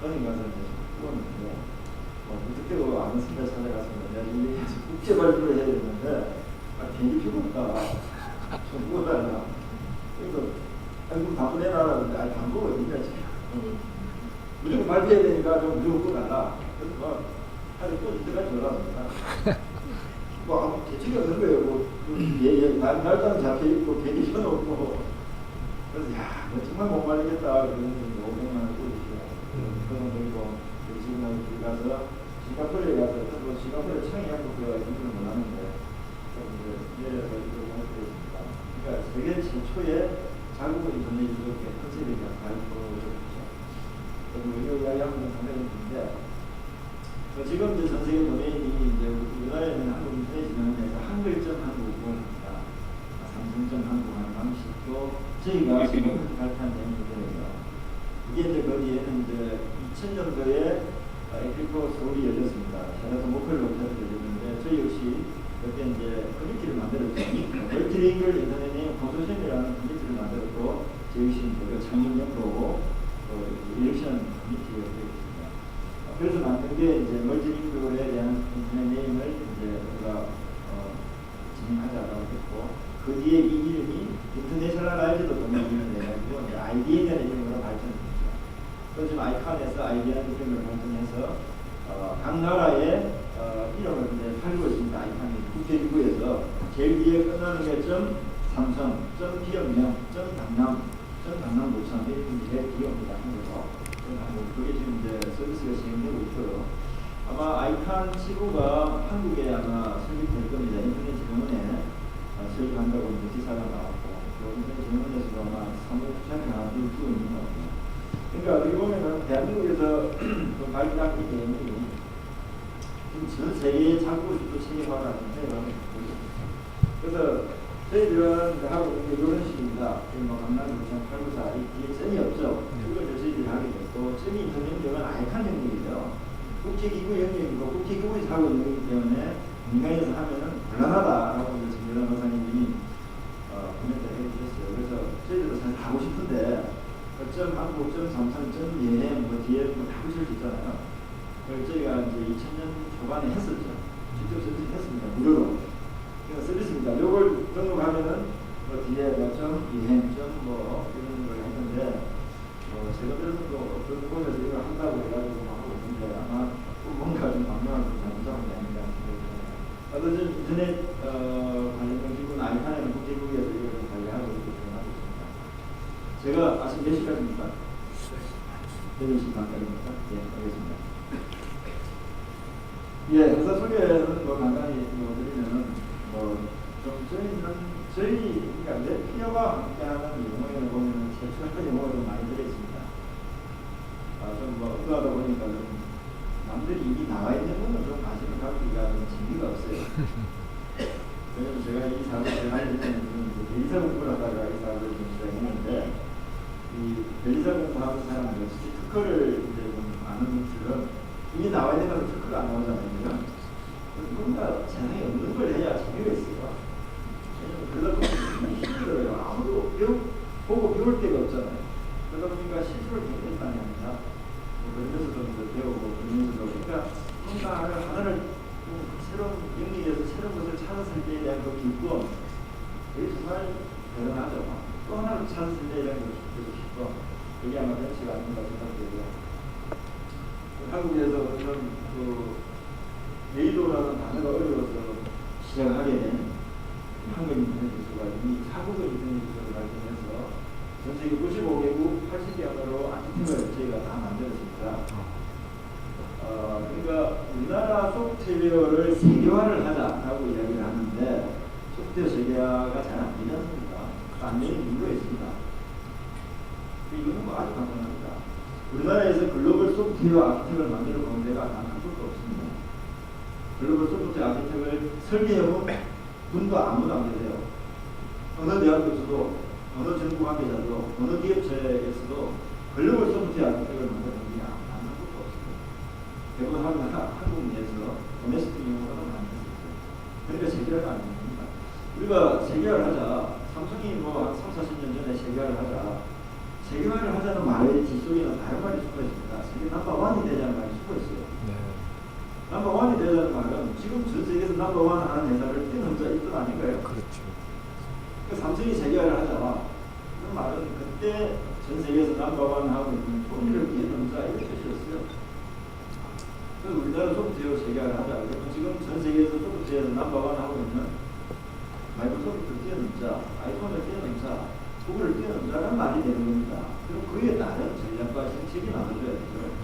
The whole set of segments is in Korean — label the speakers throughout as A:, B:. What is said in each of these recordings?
A: 은행 가서 이제 부었는데 무턱대고 아는 선배 찾아갔습니다. 내가 이 국제 발표를 해야 되는데 비행기 죽었다. 좀 부어달라. 그래서 그럼 바쁘게 해놔라는데 방법 어디냐 지금. 무조건 발표해야 되니까 좀 무조건 부어달라. 그래서 하루 또 이때까지 전화합니다. 아무 대책이 없는 거예요. 날짜는 잡혀있고 비행기 켜놓고. 그래서 정말 못 말리겠다. 그러는 500만 원 꿀이죠. 그런 그리고 지금 우리 가서 싱가포르에 가서 싱가포르에 창의 한국가 이분을 원하는데 내려서 이걸 하겠습니다. 그러니까 세계 최초의 자국의 인터넷 이렇게 컨셉이가 발표를 그리고 이거 이야기하면 상당히 있는데 지금 이제 전 세계 도메인이 이제 우리나라에는 한국 인터넷 진흥원에서 한글점 한국을 합니다. 삼성점 한국하는 방식도 저희가 지금 발표한 내용들이에요. 이게 이제 거기에는 이제 2000년도에 에피코 서울이 열렸습니다. 샤라톤 목표를 높여서 열렸는데 저희 역시 그때 이제 커뮤니티를 만들었죠. 멀티링글 인터넷 컨소시엄이라는 커뮤니티를 만들었고 저희 역시 그 창립연구로 일렉션 커뮤니티가 되었습니다. 그래서 만든 게 이제 멀티링글에 대한 인터넷 네임을 이제 우리가 진행하자라고 했고 그 뒤에 이 이름이 인터내셔널라이즈드 도메인을 내가지고 IDN이라는 이름으로 발전했습니다. 그래서 지금 아이칸에서 IDN이라는 이름으로 발전해서 각 나라의 이름을 이제 팔고 있습니다. 아이칸이 국제기구에서 제일 위에 끝나는 게 삼성, 비영명, 강남구청 이렇게 제일 기업입니다. 한국어. 그게 지금 이제 서비스가 진행되고 있고요. 아마 아이칸 치부가 한국에 아마 설립될 겁니다. 인터넷 진흥원에 설립한다고 이제 기사가 나왔고, 또 인터넷 진흥원에서도 아마 사무국장이 하나 두고 있는 것 같아요. 그러니까 어떻게 보면은 대한민국에서 그 발표한 이 내용이 지금 전 세계의 자국을 체계화라는 생각을 보입니다. 그래서 저희들은 하고 있는 게 이런 식입니다. 뭐 강남구청 894 이 뒤에 점이 없죠. 그걸 저희들이 하게 됐고, 점이 있는 영역은 아이칸 영역이죠. 국제기구 영역이고 국제기구에서 하고 있는 거기 때문에 민간에서 하면은 곤란하다라고 정연한 박사님이 코멘트를 해주셨어요. 그래서 저희들도 사실 하고 싶은데 점 한국, 점 삼성, 점 예행 뭐 뒤에 뭐 다 붙일 수 있잖아요. 그걸 저희가 이제 2000년 초반에 했었죠. 직접 서비스했습니다. 무료로. 그러니까 서비스입니다. 요걸 등록하면은 뭐 뒤에 점 예행, 점 이런 걸 했는데 제가 들어서 또 어떤 곳에서 이걸 한다고 해가지고 막 하고 있는데 아마 뭔가 좀 방명하고 잘못하는 게 아닌가 싶어요. 어떤 인터넷 관련된 기구는 아이칸에는 국제기구에서 이걸 좀 관리하고 있고 하고 있습니다. 제가 아침 몇 시까지입니까? 8시 반까지입니까? 예, 알겠습니다. 예, 회사 소개는 뭐 간단히 드리면은 좀 그러니까 랩피어와 함께하는 용어에 보면은 최초의 용어가 좀 많이 들어있습니다. 좀 의도하다 보니까 좀 남들이 이미 나와 있는 거는 좀 관심을 갖기가 좀 재미가 없어요. 왜냐면 제가 이 사업을 하기 전에는 벨리사 공부를 하다가 이 사업을 좀 시작했는데 이 벨리사 공부하는 사람들 특허를 이제 좀 아는 분들은 이미 나와 있는 거는 특허가 안 나오잖아요. 뭔가 세상에 없는 걸 해야 재미가 있어요. 그러다 보니 힘들어요. 아무도 보고 배울 데가 없잖아요. 그러다 보니까 실수를 굉장히 많이 합니다. 그러면서도 배우고 그러면서도 그러니까 뭔가 하나를 새로운 영역에서 새로운 것을 찾았을 때에 대한 그 기쁨 그게 정말 대단하죠. 또 하나를 찾았을 때에 대한 그 기쁨 그게 아마 변치가 아닌가 생각되고요. 한국에서 그런 메이도라는 단어가 어려워서 시작을 하게 된 한국 인터넷 기술가 이미 자국의 인터넷 기술을 발전해서 전 세계 95개국 80개 언어로 아티팀을 저희가 다 만들었습니다. 그러니까 우리나라 소프트웨어를 세계화를 하자라고 이야기를 하는데 소프트웨어 세계화가 잘 안 되지 않습니까? 안 되는 이유가 있습니다. 이유는 뭐 아주 간단합니다. 우리나라에서 글로벌 소프트웨어 아키텍을 만들어 본 데가 단 한 곳도 없습니다. 글로벌 소프트웨어 아키텍을 설계해본 분도 아무도 안 계세요. 어느 대학교에서도, 어느 정부 관계자도, 어느 기업체에서도 글로벌 소프트웨어 아키텍을 만들어 본 게 단 한 곳도 없습니다. 대부분 한국 내에서 도메스틱 용어로는 안 했었어요. 그러니까 세계화가 안 됩니다. 우리가 세계화를 하자. 삼성이 뭐 3, 40년 전에 세계화를 하자. 세계화를 하자는 말의 뒷속에는 다른 말이 숨어 있습니다. 세계 넘버 넘버원이 되자는 말이 쓰고 있어요.
B: 네.
A: 넘버원이 되자는 말은 지금 전 세계에서 넘버원 하는 회사를 뛰어넘자 이 뜻 아닌가요?
B: 그렇죠.
A: 삼성이 세계화를 하자. 그 말은 그때 전 세계에서 넘버원 하고 있는 소니를 뛰어넘자 이런 뜻이었어요. 그래서 우리나라 소프트웨어 세계화를 하자. 그러면 지금 전 세계에서 소프트웨어에서 넘버원 하고 있는 마이크로소프트를 뛰어넘자, 아이폰을 뛰어넘자, 구글을 뛰어넘자라는 말이 되는 겁니다. 그럼 그에 따른 전략과 정책이 나눠줘야 되죠.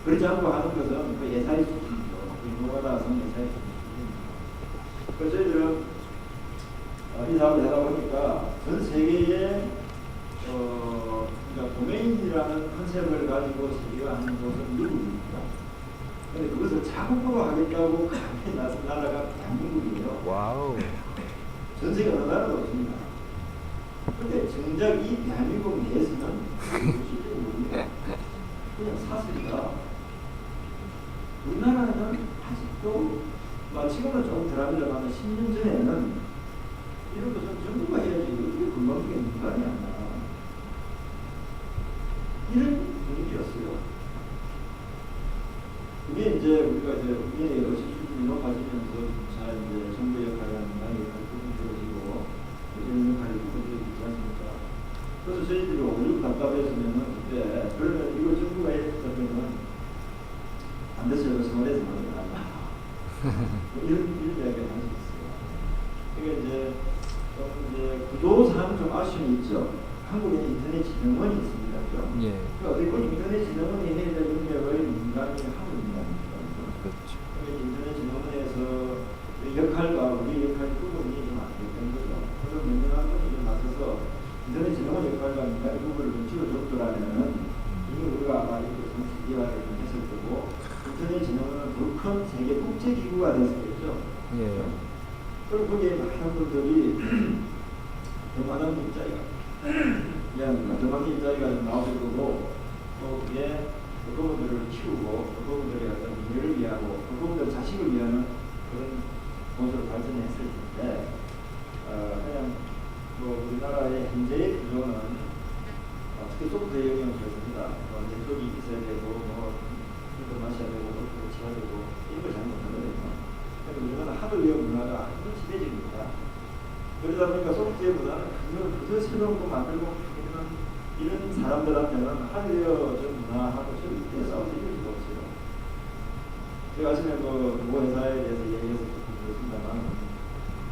A: 그렇지 않고 하는 것은 그 예사의 수준이죠. 노가다성 예사의 수준입니다. 그래서 저희들은 이 사업을 하다 보니까 전 세계에 그러니까 도메인이라는 컨셉을 가지고 세계화하는 곳은 미국입니다. 그런데 그것을 자국으로 하겠다고 강하게 나선 나라가 대한민국이에요.
B: 와우. 전
A: 세계 어느 나라도 없습니다. 그런데 정작 이 대한민국 내에서는 그냥 사슬이다. 우리나라는 아직도 지금은 조금 덜합니다만 10년 전에는 이런 것은 정부가 해야지 어떻게 건강하게 인간이 안 나. 이런 분위기였어요. 그게 이제 우리가 이제 우리의 여러 수준이 높아지면서 자 이제 정부 역할이 많이 부분적이고 이런 역할이 부분적이지 않습니까? 그래서 저희들이 오죽 답답했으면은 그때 그러면 이걸 정부가 했다면은 안 됐어요. 서울에서 말이 안 나. 이런 이야기가 할 수 있어요. 그게 이제 좀 이제 구조상 좀 아쉬움이 있죠. 한국에 인터넷 진흥원이 있습니다. 그죠?
B: 예.
A: 그러니까 어떻게 보면 인터넷 진흥원이 해야 될 능력을 민간이 하고 있는 거 아닙니까?
B: 그렇죠.
A: 인터넷 진흥원에서 역할과 우리 역할 부분이 좀 안 되는 거죠. 그래서 민간한 분이 좀 나서서 인터넷 진흥원 역할과 민간의 부분을 좀 지어줬더라면 이미 우리가 아마 이렇게 좀 시기화를 좀 했을 거고 인터넷 진흥원은 더 큰 세계 국제 기구가 됐었겠죠.
B: 예.
A: 그리고 거기에 많은 분들이 더 많은 일자리가 더 많은 일자리가 나오실 거고 또 그게 그분들을 키우고 그분들의 어떤 미래를 위하고 그분들 자식을 위한 그런 곳으로 발전했을 텐데 그냥 우리나라의 현재의 구조는 특히 소프트웨어 영역이 좋습니다. 네트워크가 있어야 되고 술도 마셔야 되고 그렇게 치워야 되고 이런 걸 잘 못하거든요. 그래서 우리나라 하드웨어 문화가 아주 지배적입니다. 그러다 보니까 소프트웨어보다는 그저 새로운 거 만들고 이런 사람들한테는 하드웨어 문화하고 절대 싸워서 이길 수가 없어요. 제가 아침에 모 회사에 대해서 얘기해서 조금 들었습니다만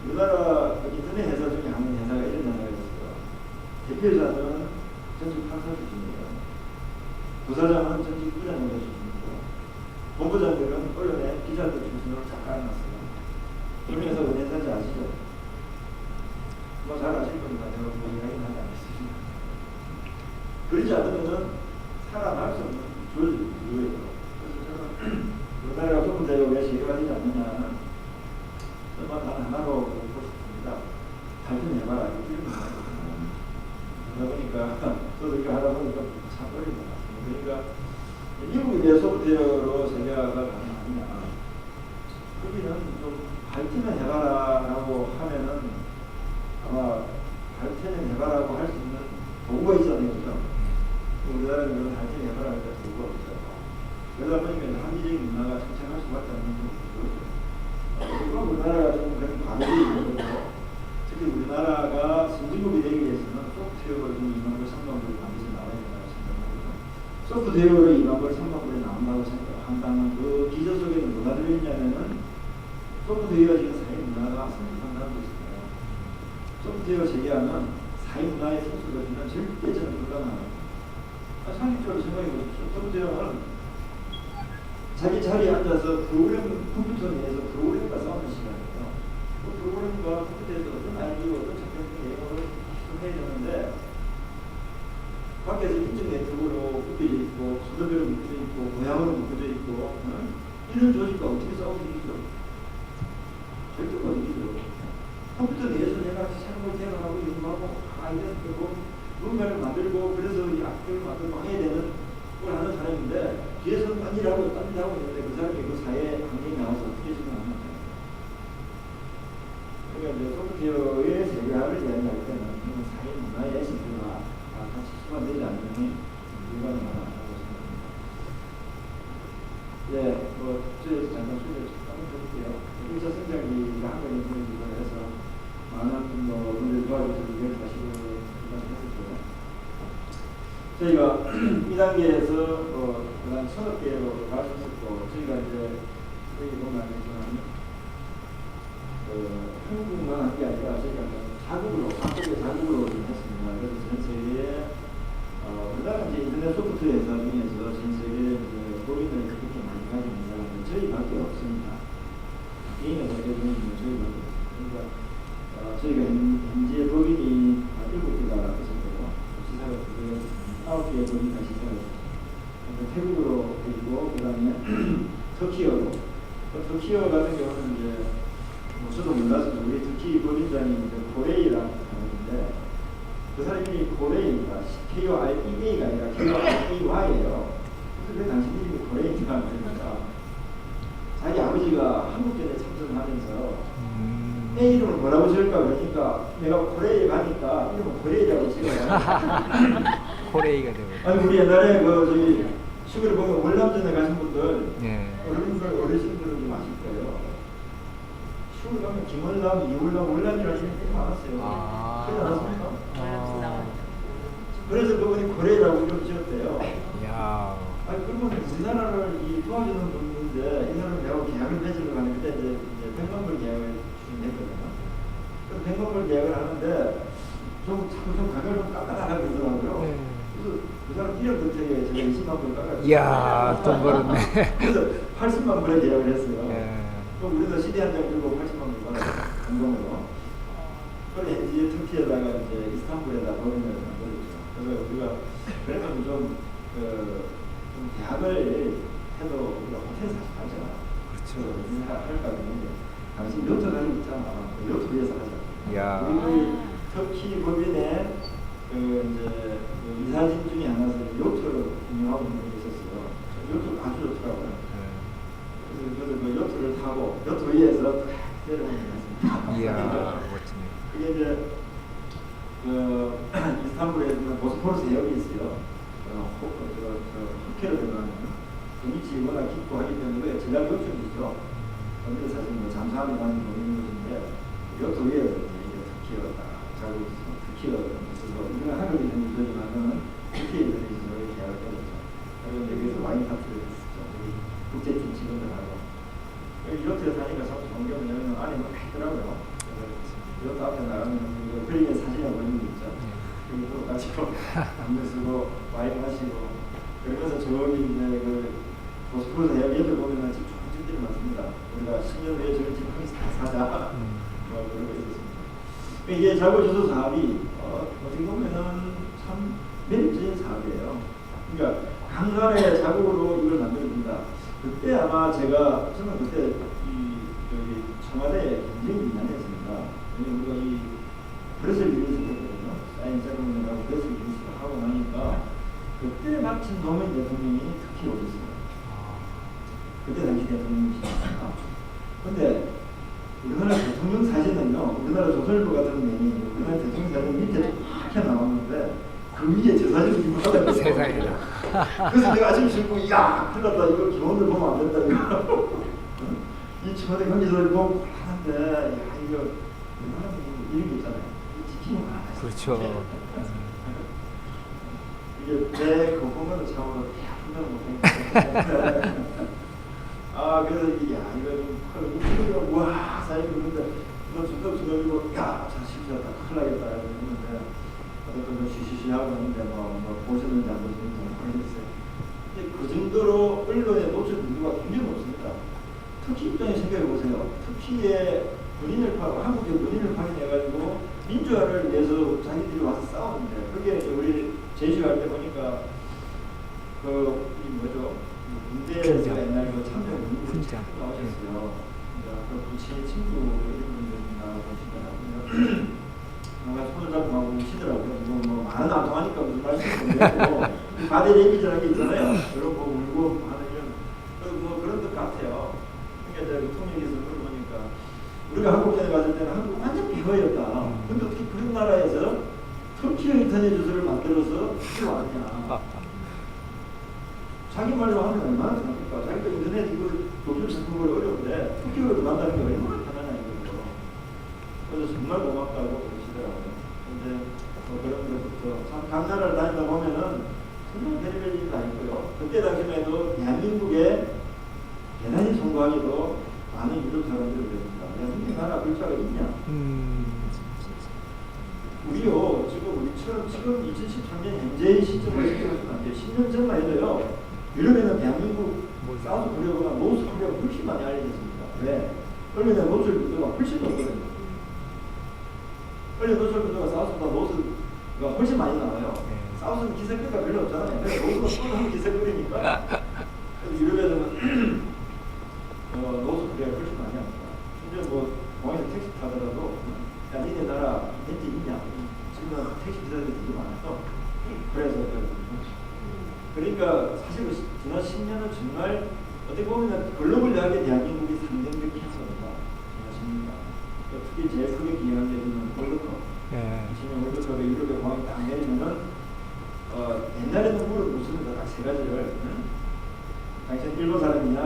A: 우리나라 인터넷 회사 중에 한 회사가 이런 회사가 있어요. 대표자는 전직 판사 수준이에요. 부사장은 전직 부장검사 수준이고 본부장들은 언론에 기자들 출신으로 잘 깔아놨어요. 그런 회사 어디 회사인지 아시죠? 잘 아실 겁니다. 내가 이야기는 하지 않겠습니다. 그러지 않으면은 살아날 수 없는 조직이에요. 그래서 저는 우리나라가 소프트웨어가 왜 세계화되지 않느냐는 정말 단 하나로 보고 싶습니다. 발전해봐라. 그러다 보니까 저도 이렇게 하다 보니까 참 어려운 것 같습니다. 그러니까 미국이 왜 소프트웨어로 세계화가 가능하냐. 거기는 좀 발전을 해봐라라고 하면은 아마 발전을 해봐라고 할 수 있는 도구가 있어야 되겠죠. 우리나라는 그런 발전을 해봐라 할 때 도구가 없어요. 그러다 보니까 한미적인 문화가 창창할 수밖에 없는 거죠. 그리고 우리나라가 좀 그런 과거이 있는 거고 특히 우리나라가 선진국이 되기 위해서는 소프트웨어를 좀 2만 불, 3만 불 반드시 나와야 된다고 생각하거든요. 소프트웨어를 2만 불, 3만 불에 나온다고 생각한다면 그 기저 속에는 뭐가 들어있냐면은 소프트웨어 지금 사회 문화가 성립한다는 것입니다. 소프트웨어 세계화는 사회 문화의 성숙을 주면 절대 저는 불가능합니다. 상식적으로 생각해 보십시오. 소프트웨어는 자기 자리에 앉아서 프로그램, 컴퓨터 내에서 프로그램과 싸우는 시간이에요. 그 프로그램과 컴퓨터에서 어떤 아이디어, 어떤 작전 내용을 해야 되는데 밖에서 인증 네트워크로 묶여져 있고 수도별로 묶여져 있고 고향으로 묶여져 있고 이런 조직과 어떻게 싸울 수 있죠? 절대 못 이기죠. 컴퓨터 내에서 내가 새로운 걸 개발하고 연구하고 아이디어 쓰고 문명을 만들고 그래서 이 악기를 만들고 해야 되는 걸 하는 사람인데 뒤에서 딴 일하고 딴 일하고 있는데 그 사람이 그 사회에 환경에 나와서 어떻게 생각하는 거예요? 그러니까 이제 소프트웨어의 세계화를 이야기할 때는 사회 문화의 에센스가 같이 수반되지 않으면 불가능하다고 생각합니다. 예, 뭐 저에서 잠깐 소개를 한번 드릴게요. 1차 성장기가 한 번에 보내주고 해서 많은 분들 도와주셔서 이걸 다시 말씀했었고요. 저희가 2단계에서 그다음 산업계로 갈 수 있었고, 저희가 이제 여기 보면 알겠지만 한국만 한 게 아니라 저희가 자국으로, 각국의 자국으로 좀 했습니다. 그래서 전 세계에 우리나라 이제 인터넷 소프트웨어 회사 중에서 전 세계에 이제 법인을 그렇게 많이 가진 회사는 저희밖에 없습니다. 개인의 자격 중에는 저희밖에 없습니다. 그러니까 저희가 현재 법인이 7개가 있었고요. 시사가 9개의 법인이 시사가 있었고, 태국으로 그리고 그 다음에 터키어로. 터키어 같은 경우는 이제 저도 몰랐어요. 우리 터키 법인장이 이제 코레이라는 사람인데, 그 사람이 코레이입니다. K-O-R-E-A가 아니라 K-O-R-E-Y예요. 그래서 왜 당신 이름이 코레이인가 하니까 자기 아버지가 한국전에 참전하면서 내 이름을 뭐라고 지을까 그러니까 내가 코레이에 가니까 이름은 코레이라고 지어요.
B: 코레이가 되고.
A: 아니 우리 옛날에 저기 시골에 보면 월남전에 가신 분들,
B: 예.
A: 어르신들은 좀 아실 거예요. 시골 가면 김월남, 이월남, 월남이라는 이름이 꽤 많았어요. 그러지 않았습니까? 그래서 그분이 코레이라고 이름 지었대요.
B: 야.
A: 아니 그러면 우리나라를 도와주는 분인데 이 사람은 내가 계약을 맺으러 가는 그때 이제 100만 불 계약을 했거든요. 그럼 100만 불 계약을 하는데 자꾸 좀 가격을 좀 깎아달라고 그러더라고요. 그래서 그 사람 1년 끝에 제가 20만 불 깎아줬어요.
B: 이야, 돈 벌었네.
A: 그래서 80만 불에 계약을 했어요.
B: 예.
A: 그럼 우리도 CD 한 장 들고 80만 불 받았어요. 공동으로. 그래 이제 터키에다가 이제 이스탄불에다 법인을 만들었죠. 그래서 우리가 그래서 좀 계약을 해도 우리가 호텔 사실 하잖아.
B: 그렇죠.
A: 인사 할까 했는데 당신 요트 가지고 있잖아. 요트 위해서 하자.
B: 야.
A: 우리 터키 법인의 이제 이사진 중에 하나서 요트를 운영하고 있는 게 있었어요. 요트 아주 좋더라고요. 그래서 그 요트를 타고 요트 위에서 내려오는 거
B: 이야, 멋지네.
A: 그게 이제 이스탄불에 있는 보스포러스 해역이 있어요. 호케로 들어가는 그 위치 워낙 깊고 하기 때문에 전략 요충이죠. 근데 사실 잠수함이 많이 보이는 곳인데 요트 위에 이제 터키어 자고 있어. 터키어 우리가 한국에 있는 유저지만은 터키에 있는 유저를 계약을 했죠. 그런데 여기서 와인 파티를 했었죠. 우리 국제팀 직원들하고. 요트에 사니까 참 좋은 게 뭐냐면 안에 막 있더라고요. 요트 앞에 나가면 그림에 사진을 보이는 게 있죠. 여기도 가지고 담배 쓰고 와인 마시고 그러면서 저기 이제 보스포러스 해역 옆에 보면은 집 좋은 집들이 많습니다. 우리가 10년 후에 저런 집 한 다 사자. 그러고 있었습니다. 이게 자구조소 사업이 어떻게 보면은 참 매력적인 사업이에요. 그러니까 강간의 자국으로 이걸 만들어준다. 그때 아마 저는 그때 여기 청와대에 굉장히 민감했습니다. 왜냐면 우리가 이 프레스를 유니스했거든요. 사인 세레모니라고 프레스를 유니스를 하고 나니까 그때 마침 노무현 대통령이 특히 오셨어요. 그때 당시 대통령이시니까. 근데 우리나라 대통령 사진은요, 우리나라 조선일보 같은 면이 우리나라 대통령 사진 밑에 이렇게 나왔는데 그 위에 제 사진을 입고 하더라고요.
B: 세상에나.
A: 그래서 내가 아침 신고 이야 큰일 났다 이거 기원을 보면 안 된다 이거. 이 청와대 관계자들이 보고 하는데 야 이거 우리나라는 이런 게 있잖아요. 지키는 거 알아요.
B: 그렇죠.
A: 이게 내 거품으로 참으로 판단을 못하니까. 그래서 야 이거 좀 큰일 와 사장님 그런데 너 주덕주덕이고 야자 실수했다 큰일 나겠다 이랬는데 어쨌든 쉬쉬쉬하고 있는데 뭐 보셨는지 안 보셨는지 모르겠어요. 근데 그 정도로 언론에 노출 빈도가 굉장히 높습니다. 터키 입장에 생각해 보세요. 터키의 군인을 파고 한국의 군인을 파견해가지고 민주화를 위해서 자기들이 와서 싸우는데 그게 우리 제주할 때 보니까 이 뭐죠? 군대에서 옛날에 참전 군인들이 나오셨어요. 그 부친의 친구 이런 분들이 나오시더라고요. 뭔가 손을 잡고 막 우시더라고요. 뭐 말은 안 통하니까 무슨 말씀인지 모르겠고 바디 랭귀지라는 게 있잖아요. 그런 거 울고 하는 이런 뭐 그런 것 같아요. 그러니까 이제 통역에서 물어보니까 우리가 한국전에 갔을 때는 한국 완전 비거였다. 근데 어떻게 그런 나라에서 터키어 인터넷 주소를 만들어서 어떻게 왔냐. 자기 말로 하면 얼마나 편합니까? 자기가 인터넷 이거 도저히 찾는 걸 어려운데 토끼로도 만나는 게 얼마나 편하냐 이거죠. 그래서 정말 고맙다고 그러시더라고요. 근데 뭐 그런 것부터 참 각 나라를 다니다 보면은 정말 별의별 일도 아니고요. 그때 당시만 해도 대한민국에 대단히 성공하기도 많은 유럽 사람들이 그랬습니다. 야, 우리나라 글자가 있냐? 우리요, 지금 우리처럼 지금 2013년 현재의 시점을 생각하시면 안 돼요. 10년 전만 해도요, 유럽에는 대한민국 사우스 코리아보다 노스 코리아가 훨씬 많이 알려졌습니다. 왜? 원래는 노출 구도가 훨씬 높거든요. 원래 노출 구도가 사우스보다 노스가 훨씬 많이 나와요. 사우스는 기생거리가 별로 없잖아요. 그래서 노스가 뻔한 기생거리니까. 그래서 유럽에는 노스 코리아가 훨씬 많이 합니다. 심지어 뭐 공항에서 택시 타더라도 야, 니네 나라 벤츠 있냐? 지금 택시 기사들이 되게 많아서 그래서 그러니까 사실 지난 10년은 정말 어떻게 보면 글로벌 대학의 대한민국이 상징적 캔서입니다. 지난 10년간 특히 제일 크게 기여한 데는 월드컵. 지금 월드컵에 유럽의 공항이 딱 내리면은 옛날에는 물어보시면 딱 세 가지를 당신 일본 사람이냐?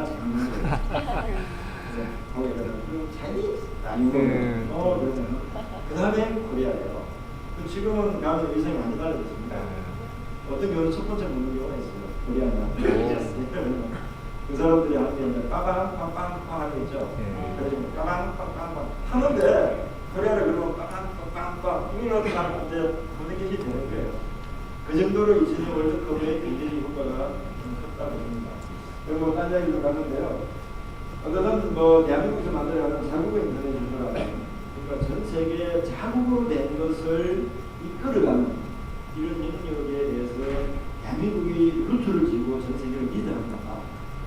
A: 그럼 차이니즈 아니면 그러면 그 다음에 코리아예요. 지금은 가면 위상이 많이 달라졌습니다. 어떤 경우는 첫 번째 묻는 경우가 있어요. 코리아냐? 그 사람들이 하는 게 이제 빠방 빵빵빵 하는 게 있죠. 그래서 빠방 빵빵빵 하는데 코리아를 그러면 빠방 빵빵빵 이걸 하면 이제 커뮤니케이션이 되는 거예요. 그 정도로 이제 월드컵의 굉장히 효과가 좀 컸다고 봅니다. 그리고 딴 이야기도 갔는데요. 어떤 뭐 대한민국에서 만들어가는 자국의 인터넷 유저라는 그러니까 전 세계 자국으로 된 것을 이끌어가는 이런 능력에 대해서 대한민국이 루트를 쥐고 전 세계를 리드한다.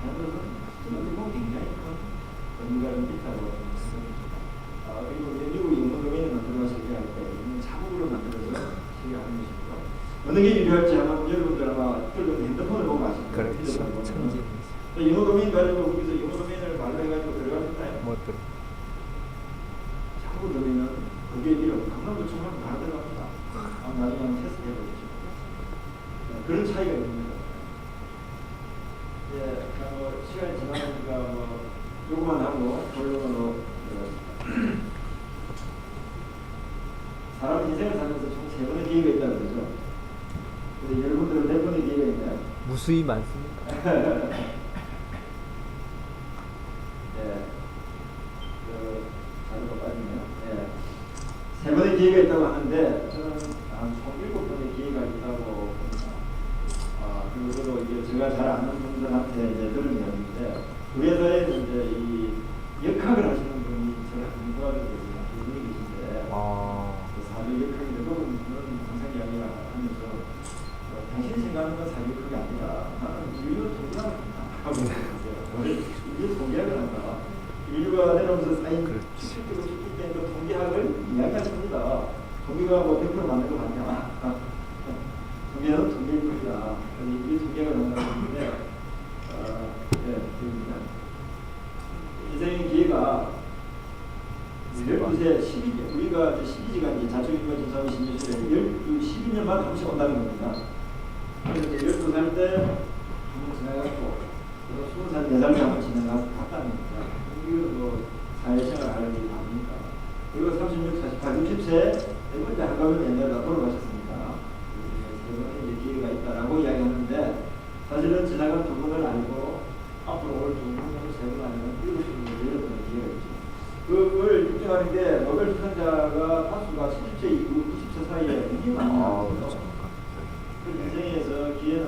A: 하는 것은 어떻게 보면 굉장히 큰 의미가 있다고 생각합니다. 그리고 미국이 영어 도메인을 만들어서 세계할 때 자국으로 만들어서 세계하는 것이고요. 어느 게 유리할지 아마 여러분들 아마 핸드폰을 보고 아십니다.
B: 그렇죠.
A: 영어 도메인 가지고 거기서 영어 도메인을 말해가지고 들어가셨나요?
B: 못 들어.
A: 자꾸 들으면 그게 이런 강남구청하고 다 들어갑니다. 나중에 한번 테스트 해보시죠. 그런 차이가 있습니다. 예, 뭐 시간이 지나니까 뭐 요거만 하고 결론으로 사람은 인생을 살면서 총 3번의 기회가 있다고 그러죠. 근데 여러분들은 몇 번의 기회가 있나요?
B: 무수히 많습니다.
A: 자료가 빠지네요. 예. 3번의 기회가 있다고 하는데 저는 총 7번의 기회가 있다고 봅니다. 그리고 저도 이게 제가 잘 아는 분들한테 이제 들은 이야기인데 우리 회사에는 이제 이 역학을 하시는 분이 제가 공부하게 됐습니다. 그분이 계신데 사주 역학인데 그분은 항상 이야기를 하면서 당신이 생각하는 건 사주 역학이 아니라 나는 인류 통계학을 한다 하고 있어요. 인류 통계학을 한다. 인류가 내려오면서 쌓인 축축되고 된 그 통계학을 이야기하십니다. 통계가 뭐 100% 맞는 거 같냐? 통계는 통계일 뿐이다. 이 통계학을 한다고 하는데, 됩니다. 인생의 기회가 12세, 12년, 우리가 12지가 이제 자축인과 진사의 신유술에 12년마다 한 번씩 온다는 겁니다. 그래서 12살 때 한 번 지나갔고, 20살, 4살 때 한 번 지나갔다는 겁니다. 이거는 뭐 사회생활 하는 일이 아닙니까? 그리고 36, 48, 60세 이번 한가면 옛날에 다 돌아가셨습니다. 세 번의 기회가 있다라고 이야기하는데 사실은 지나간 2번을 알고 앞으로 올 2번을 3번 아니면 7번의 기회가 있죠. 그걸 입증하는 게 노벨 수상자가 다수가 70세 이후 90세 사이에 굉장히 많이 나왔거든요. 그 인생에서 기회는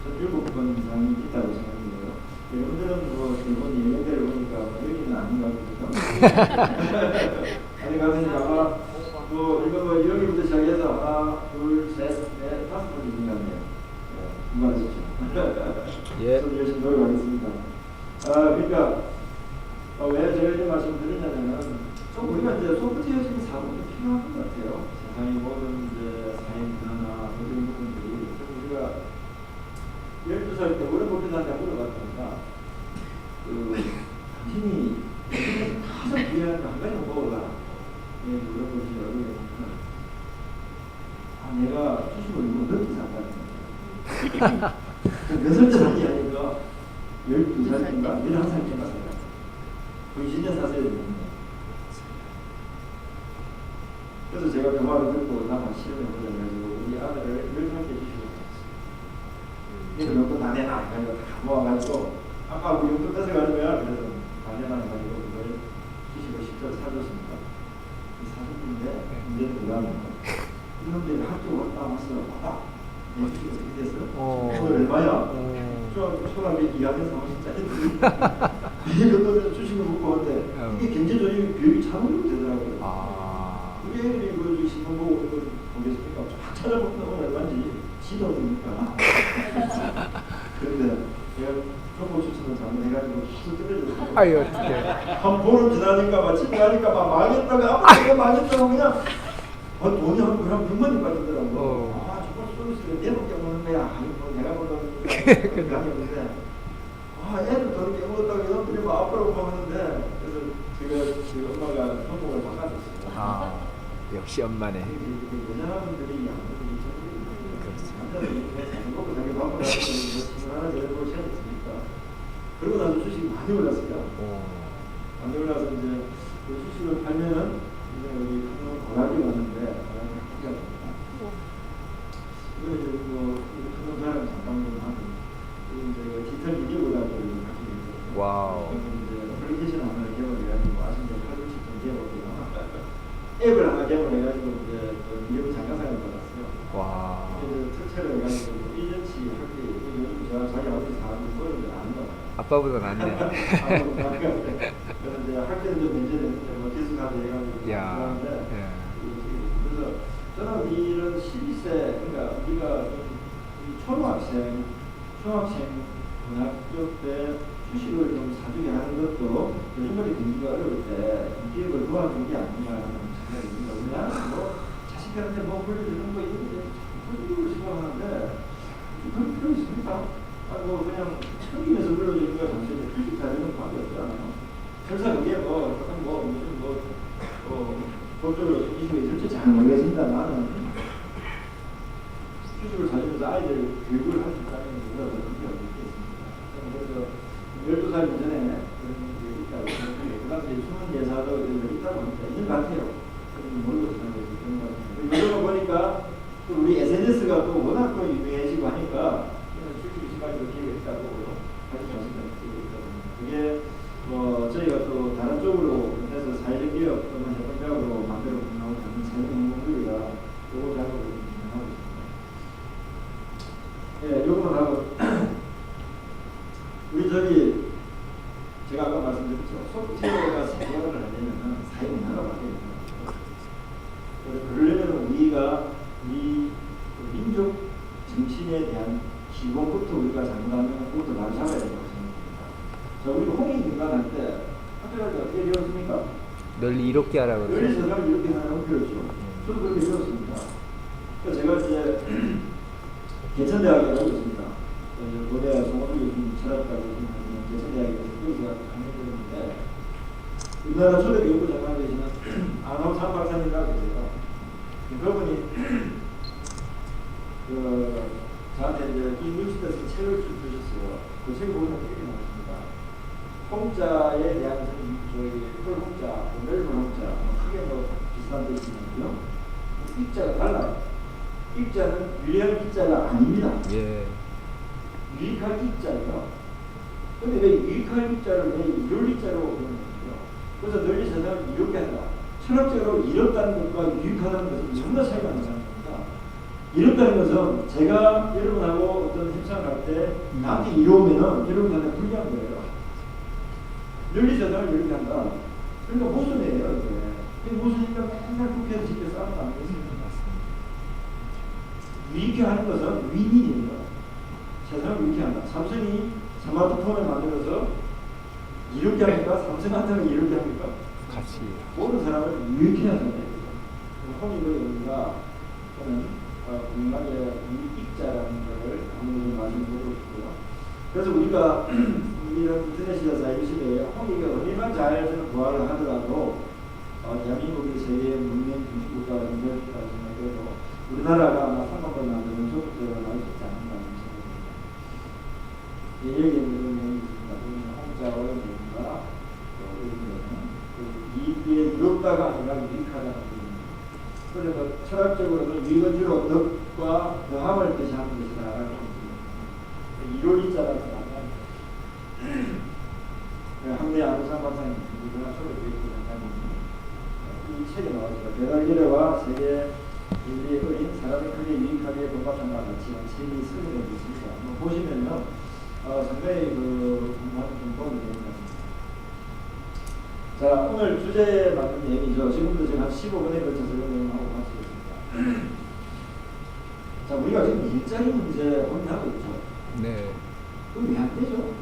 A: 전 7번 이상이 있다고 생각합니다. 여러분들은 뭐 일본 예명대를 보니까 여기는 아닌 것 같거든요. 아니 가보니까 아마 뭐 이거 뭐 여기부터 시작해서 하나, 둘, 셋, 넷, 5번 있는 것 같네요. 그만하십시오.
B: 예.
A: 저도 열심히 노력하겠습니다. 그러니까 왜 제가 이런 말씀을 드리냐면은 좀 우리가 이제 소프트웨어적인 사고도 필요한 것 같아요. 세상의 모든 이제 사회 문화나 모든 부분들이 우리가 12살 때 오래 먹기한테 물어봤답니다. 당신이 가장 귀한 한 가지 먹어라. 물어보시더라고요. 내가 주식을 이거 늦게 산다는 거예요. 몇 살때 산게 아니니까 2년 사셔야 되거든요. 그래서 제가 그 말을 듣고 나만 실험해 보자 해가지고 우리 아들을 열정하게 해주시고 이거 용돈 다 내놔 해가지고 다 모아가지고 아까 우리 용돈 뺏어가는 거야. 그래서 다 내놔 해가지고 그걸 주식을 직접 사줬습니다. 사줬는데 문제는 뭐냐면 이놈들이 학교 갔다 왔어요. 봐봐 내 주식 어떻게 됐어? 그거 얼마야? 초등학교 2학년 3학년짜리 이것도 주식을 먹고 왔는데 이게 경제적인 교육이 자동으로 되더라고요. 우리 애들이 그 신문 보고 이거 보겠습니까? 쫙 찾아보면 얼마인지 지도 없으니까. 그런데 제가 정보 추천을 잘못해가지고 계속 떨어졌어요.
B: 아유 어떡해.
A: 한 보름 지나니까 막 집에 가니까 막 망했다고 아빠 이거 망했다고 그냥 돈이 한 100만원 빠지더라고. 아 정말 서비스를 내놓게 먹는 거야. 아니 뭐 내가 먹는 게 아니었는데 애들 돈을 깨먹었다고 이놈들이 뭐 아빠라고 먹었는데 그래서 제가 엄마가 정보를 바꿔줬어요.
B: 역시 엄마네.
A: 여자분들이 양들이
B: 그렇죠.
A: 남자들이 잘 먹고 자기 밥 먹고 하나 제대로 시간이 있으니까 그러고 나서 주식이 많이 올랐어요. 많이 올라서 이제 그 주식을 팔면은 이제 여기 큰 고락이 왔는데 고락이 크게 왔습니다. 이거 이제 큰 사람 잠깐 좀 하고 이제 디지털 미디어 고락을 가지고 있거든요.
B: 와우.
A: 이제 어플리케이션 하나를 개발해가지고 아시는 팔뚝식 좀 개발해요. 앱을 하나 개발해가지고 이제 미국 장가상을 받았어요.
B: 와.
A: 그래서 특채를 해가지고 1년치 학기 요즘 제가 자기 아버지 사업을 보여주는 안 나와요.
B: 아빠보다 낫네.
A: 그래서 이제 학교는 좀 면제됐는데 뭐 기숙하게 해가지고
B: 야.
A: 그런데 그래서 저는 이런 12세 그러니까 우리가 초등학생 고등학교 때 주식을 좀 사주게 하는 것도 요즘까지 경기가 어려울 때 기업을 도와준 게 아니냐는 생각이 듭니다. 우리나라는 뭐 자식들한테 뭐 불려주는 거 이런 불리고 싶어하는데 그런 필요 있습니까? 뭐 그냥 천김에서 불려주는 거 잠시 주식 사주는 방법이 없잖아요. 설사 그게 요즘 법적으로 이슈가 있을지 잘 모르겠습니다만은 주식을 사주면서 아이들 교육을 할 수 있다는 것보다 더 큰 게 어디 있겠습니까? 그래서 12살 이전에 그런 게 있다고 그 당시에 숨은 예사도 있다고 합니다. 있는 것 같아요. 모르고 사는 거지. 이런 거 보니까 또 우리 SNS가 또 워낙 또 유명해지고 하니까 주식 시간도 기회가 있다고 하지 않습니까? 그게 저희가 또 다른 쪽으로 해서 사회적 기업 또는 협동조합으로 만들어 나오는 사회적 공동구리가 요거 작업을 진행하고 있습니다. 예, 요거만 하고 우리 제가 아까 말씀드렸죠. 소프트웨어가 생활을 하려면 사회 문화가 바뀌어야 됩니다. 그러려면 우리가 우리 민족 정신에 대한 기본부터 우리가 장담하면 그것도 날 잡아야 된다고 생각합니다. 자, 우리가 홍익인간할 때 학교를 어떻게 배웠습니까?
B: 널리 이롭게 하라고 그러죠.
A: 널리 세상을 이렇게 하라고 배웠죠. 저도 그렇게 배웠습니다. 그래서 제가 이제 개천대학에 가고 있습니다. 고대 송원주 교수님 철학과 교수님 개천대학에 가서 강의했는데 우리나라 초대 교육부 장관에 계시는 안홍찬 박사님이라고 계세요. 그분이 저한테 이제 인류시대에서 책을 주셨어요. 그 책을 보면 되게 나왔습니다. 홍자에 대한 털 홍자, 넓은 홍자, 크게 비슷한 데 있는데요. 입자가 달라요. 입자는 유리할 입자가 아닙니다.
B: 예.
A: 유익할 입자예요. 근데 왜 유익할 입자를 왜 이룰 입자로 보는거요? 그래서 널리 세상을 이롭게 한다. 철학적으로 이롭다는 것과 유익하다는 것은 정말 차이가 나는 겁니다. 이롭다는 것은 제가 여러분하고 어떤 협상을 할 때 나한테 이로우면은 여러분한테 불리한 거예요. 널리 세상을 이롭게 한다. 그러니까 모순이에요. 이게 모순이니까 맨날 국회에서 집에 싸우면 안 되겠습니다. 유익해 하는 것은 윈윈입니다. 세상을 유익해 한다. 삼성이 스마트폰을 만들어서 이롭게 합니까? 삼성한테는 이롭게 합니까?
B: 같이.
A: 모든 사람을 유익해 하잖아요. 홍익의 의미가 저는 분명하게 유익자라는 것을 한번 말씀드리고 싶고요. 그래서 우리가 이런 인터넷 시대 사회 시대에 홍익이 어디만 잘 부활을 하더라도 대한민국이 세계 문명 중심국가가 될 거라고 생각해도 우리나라가 아마 상관을 만드는 소프트웨어를 나올 수 있지 않는가 생각합니다. 여기 있는 내용이 있습니다. 홍자의 내용과 이익에 이롭다가 아니라 유익하다는 뜻입니다. 그래서 철학적으로는 유익은 주로 덕과 더함을 뜻하는 것이다라고 합니다. 이론이 자라서 한대 안우상관상이 누구나 서로 되어 이 책에 나와있죠. 배달기례와 세계 인류의 어린 사람이 크게 유익하게 본받는과 같이 책이 쓰여져 있습니다. 보시면요, 상당히 그 공부하는 도움이 되는 것 같습니다. 자, 오늘 주제에 맞는 내용이죠. 지금도 제가 한 15분에 걸쳐서 이 내용하고 마치겠습니다. 자, 우리가 지금 일자리 문제 고민하고 있죠.
B: 네.
A: 그럼 왜 안 되죠?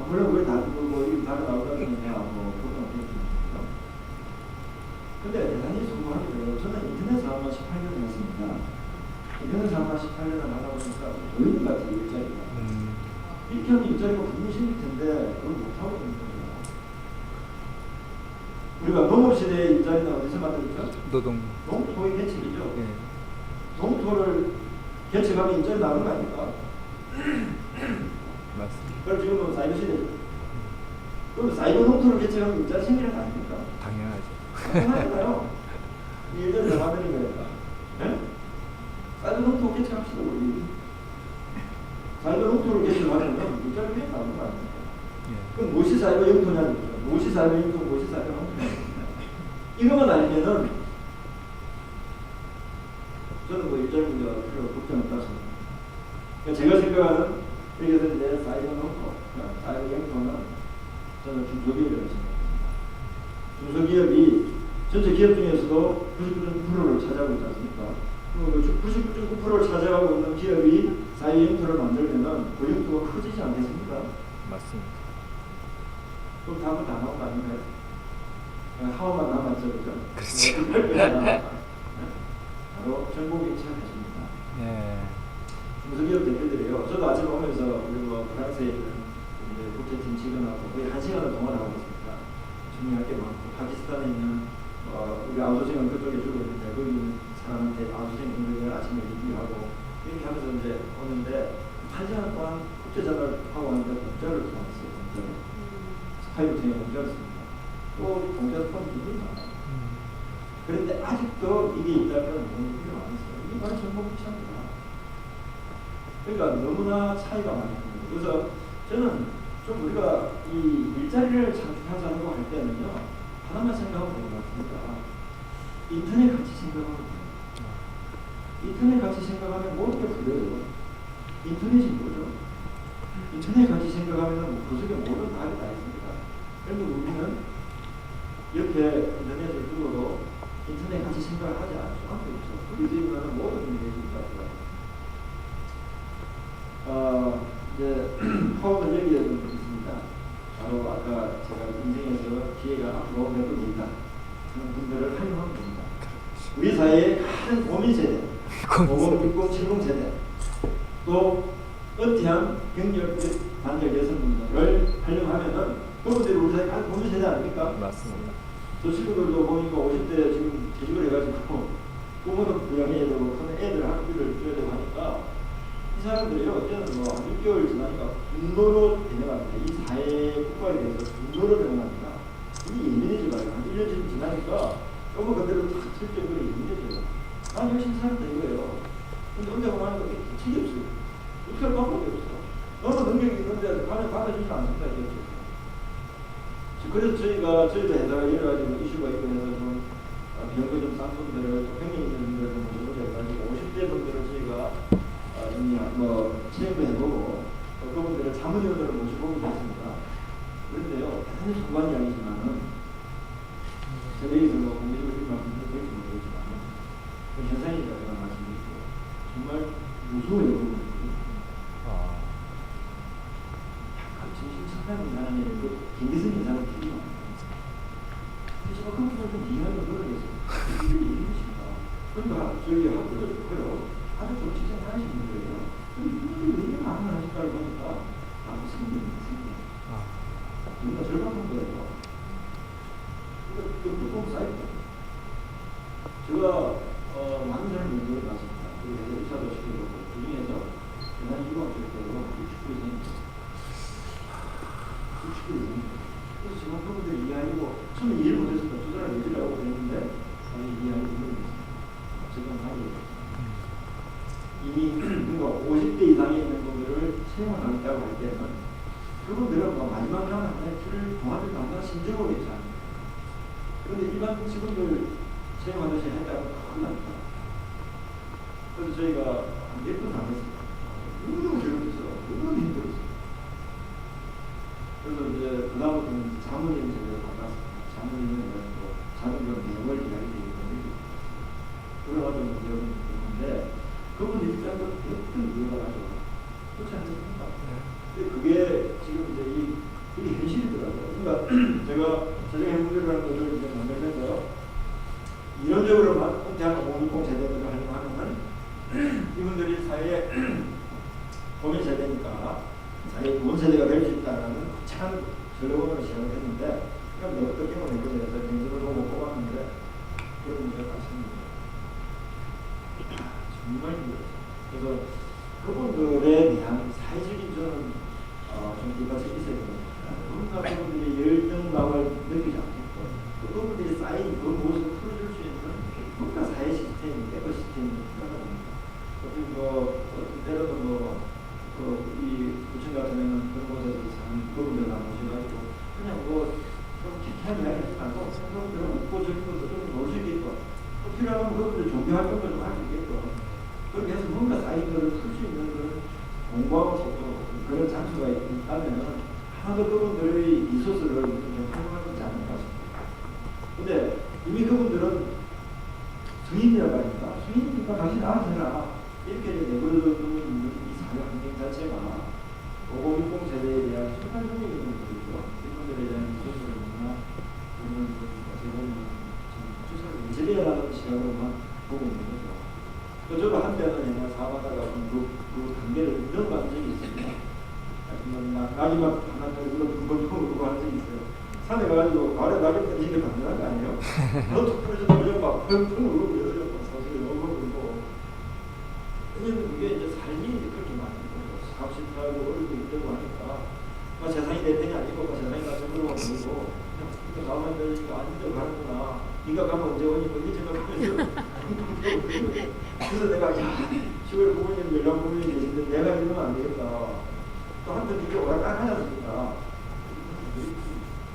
A: 물론 우리 뭐 이거 다른 나오다면 뭐 그것도 안 되겠죠. 근데 대단히 성공하게 돼요. 저는 인터넷 사업만 18년 했습니다. 인터넷 사업만 18년을 하다 보니까 보이는 것 같아요, 일자리가. 이렇게 하면 일자리가 분명히 생길 텐데 그걸 못하고 있는 거예요. 우리가 농업시대의 일자리는 어디서 만들었죠? 농토의 개척이죠.
B: 네.
A: 농토를 개척하면 일자리 나오는 거 아닙니까?
B: 맞습니다.
A: 그럼 지금은 사이버 시대죠. 그럼 사이버 농토를 개척하면 일자리 생기는 거 아닙니까?
B: 당연하죠.
A: 당연하잖아요. 이 일자리 다 만드는 거니까. 네? 사이버 농토 개척합시다, 우리. 사이버 농토를 개척하면 일자리 꽤 나오는 거 아닙니까? 그럼 무엇이 사이버 영토냐는 거죠. 무엇이 사이버 영토, 무엇이 사이버 농토냐. 이것만 알면은 저는 뭐 일자리 문제가 필요 걱정 없다 생각합니다. 그러니까 제가 생각하는 여기서 이제 사이버 농토, 사이버 영토는 저는 중소기업이라고 생각합니다. 중소기업이 전체 기업 중에서도 99.9%를 차지하고 있지 않습니까? 99.9%를 차지하고 있는 기업이 사이버 영토를 만들면 그 영토가 커지지 않겠습니까?
B: 맞습니다.
A: 그럼 답은 다 나온 거 아닌가요? 하원만 남았죠, 그죠? 바로 전공이 시작하십니다.
B: 네.
A: 중소기업 대표들이요. 저도 아침에 오면서 우리 뭐 프랑스에 있는 국제팀 직원하고 거의 1시간을 동원하고 있습니다. 준비할 게 많고 파키스탄에 있는 우리 아우소생은 그쪽에 주고 있는데 거기 있는 사람한테 아우소생 공격을 아침에 리뷰하고 이렇게 하면서 이제 오는데 1시간 동안 국제전화를 하고 왔는데 공짜를 통했어요. 공짜를. 스카이프 통해 공짜를 씁니다. 또 공짜를 통해 일이 많아요. 그런데 아직도 이게 있다면 너무 필요 안 있어요. 이게 바로 전공비차입니다. 그러니까 너무나 차이가 많이 납니다. 그래서 저는 좀 우리가 이 일자리를 창출하자고 할 때는요, 하나만 생각하면 되는 것 같습니다. 인터넷 같이 생각하면 돼요. 인터넷 같이 생각하면 모든 게 풀려요. 인터넷이 뭐죠? 인터넷 같이 생각하면 그 속에 모든 답이 다 있습니다. 그런데 우리는 이렇게 인터넷을 두고도 인터넷 같이 생각을 하지 않죠. 그게 되면 모든 문제가 있습니다. 이제 파워는 여기에 좀 있습니다. 바로 아까 제가 인생에서 기회가 앞으로 몇 번 있다 하는 분들을 활용하면 됩니다. 우리 사회의 큰 고민 세대, 50, 60, 70 세대, 또 은퇴한 경력 단절 여성분들을 활용하면은 그분들이 우리 사회 큰 고민 세대 아닙니까?
B: 맞습니다.
A: 저 친구들도 보니까 50대 지금 퇴직을 해가지고 부모는 부양해야 되고 큰 애들 학비를 줘야 되고 하니까 이 사람들이요, 어제는 뭐 한 6개월 지나니까 분노로 변해갑니다. 이 사회 국가에 대해서 분노로 변해갑니다. 이게 예민해져가지고 한 1년 쯤 지나니까 조금 그대로 탁 실적으로 예민해져요. 난 열심히 살았다 이거예요. 근데 혼자 가만히 있는 게 책이 없어요. 어떻게 할 방법이 없어. 너는 능력이 있는데 가만히 주지 않습니다. 이거죠. 그래서 저희도 해다가 여러 가지 이슈가 있고 해서 좀 비용도 좀 싼 분들을 또 평균 있는 분들을 좀 모셔보자 해가지고 50대 분들을 저희가 뭐 체험도 해보고 또 그분들을 자문위원으로 모셔보기도 했습니다. 그런데요, 대단히 소관 이야기지만은 제가 여기서 뭐 공개적으로 이 말씀을 드릴지 모르겠지만 그 현상이라고 제가 말씀드리고 정말 무서워요. 약간 정신 착한 인간이 김기승 인사는 되게 많아요. 그래서 그 부분을 좀 이해하려고 노력했어요. 이게 무엇인가? 그러니까 저희 학교도 그래요. 아주 좋은 직장 다니시는 분들이에요. 왜 이렇게 많은 하실까를 보니까 아무 생각이 없습니다. 우리가 절반한 거예요. 그러니까 그 사이트. 제가 많은 사람을 연구해 봤습니다. 그래서 의사도 시키고 그 중에서 대단히 유학적으로 60% 이상 60% 이상 그래서 지금 그분들이 이해하고 처음에 이해를 못했습니다. 조사를 내주려고 했는데 아니 이해하기 힘들었어요. 지금 하고 이미 뭔가 50대 이상에 있는 분들을 채용을 하겠다고 할 때는 그분들은 뭐 마지막 하나의 줄을 동아리를 담당 심정으로 있지 않습니까? 그런데 일반 직원들 채용하듯이 했다가 큰일 납니다. 그래서 저희가 한 1분 남았습니다. 너무 괴롭혔어요. 너무 힘들었어요. 그래서 이제 그다음부터는 자문님 제대로 바꿨습니다. 자문님은 또 자문님 내용을 기다리기 때문에 그래가지고 문제였는데 그분 입장도 대부분 이해가 가죠. 그렇지 않습니까? 근데 그게 지금 이제 이게 현실이더라고요. 그러니까 제가 재정행정이라는 것을 이제 만들면서 이론적으로만 공장 560 세대들을 하려고 하면은 이분들이 사회에 고민 세대니까 사회의 좋은 세대가 될 수 있다는 참 슬로건으로 시작을 했는데 그럼 어떻게 보면 이거에 대해서 경제를 보고 뽑았는데 그런 문제가 있습니다. 정말 힘들었어요. 그래서 그분들에 대한 사회적인 저는 좀 뒷받침이 있어야 됩니다. 뭔가 그분들이 열등감을 느끼지 않겠고 또 그분들이 쌓인 그 모습을 풀어줄 수 있는 뭔가 사회 시스템이 에코 시스템이 필요하다고 합니다. 어떤 때로는 이 구청 같은 경우는 그런 곳에서 사는 그분들 나오셔가지고 그냥 좀 기타를 하지 말고 그분들은 웃고 저기고 좀 놀 수 있게끔 또 필요하면 그분들 종교 활동도 좀 할 수 있게끔 그렇게 해서 뭔가 쌓인 것을 풀 수 있는 그런 공부하고 그런 장수가 있다면 하나도 그분들의 리소스를 좀 활용할 수 있지 않을까 싶습니다. 근데 이미 그분들은 승인이라고 하니까 승인이니까 당신 알아서 해라 이렇게 내버려두는 이 사회 환경 자체가 5060 세대에 대한 순간적인 분들이죠. 이분들에 대한 리소스를 누구나 그런 주사를 인지리라는 시각으로만 보고 있는 거죠. 저도 한때는 옛날 사업하다가 그 단계를 넘어간 적이 있습니다. 낙이만 하나 들고 금번통으로 한 적이 있어요. 산에 가가지고 아래 낙엽 던지는 게 당연한 거 아니에요? 너도 풀어줘도 그냥 막 펑펑 울고 그래서 사실 너무 울고 왜냐면 그게 이제 삶이 그렇게 많은 거죠. 값이 타고 어리고 있다고 하니까 세상이 내 편이 아니고 세상이 나 저쪽으로 보이고 그냥 가면 되니까 안되고 가는구나. 네가 가면 언제 오니 뭐 이제 그래서 내가 시골에 부모님 연락 부모님이 계신데 내가 이러면 안 되겠다. 또 한편 이게 오락가락 하지 않습니까?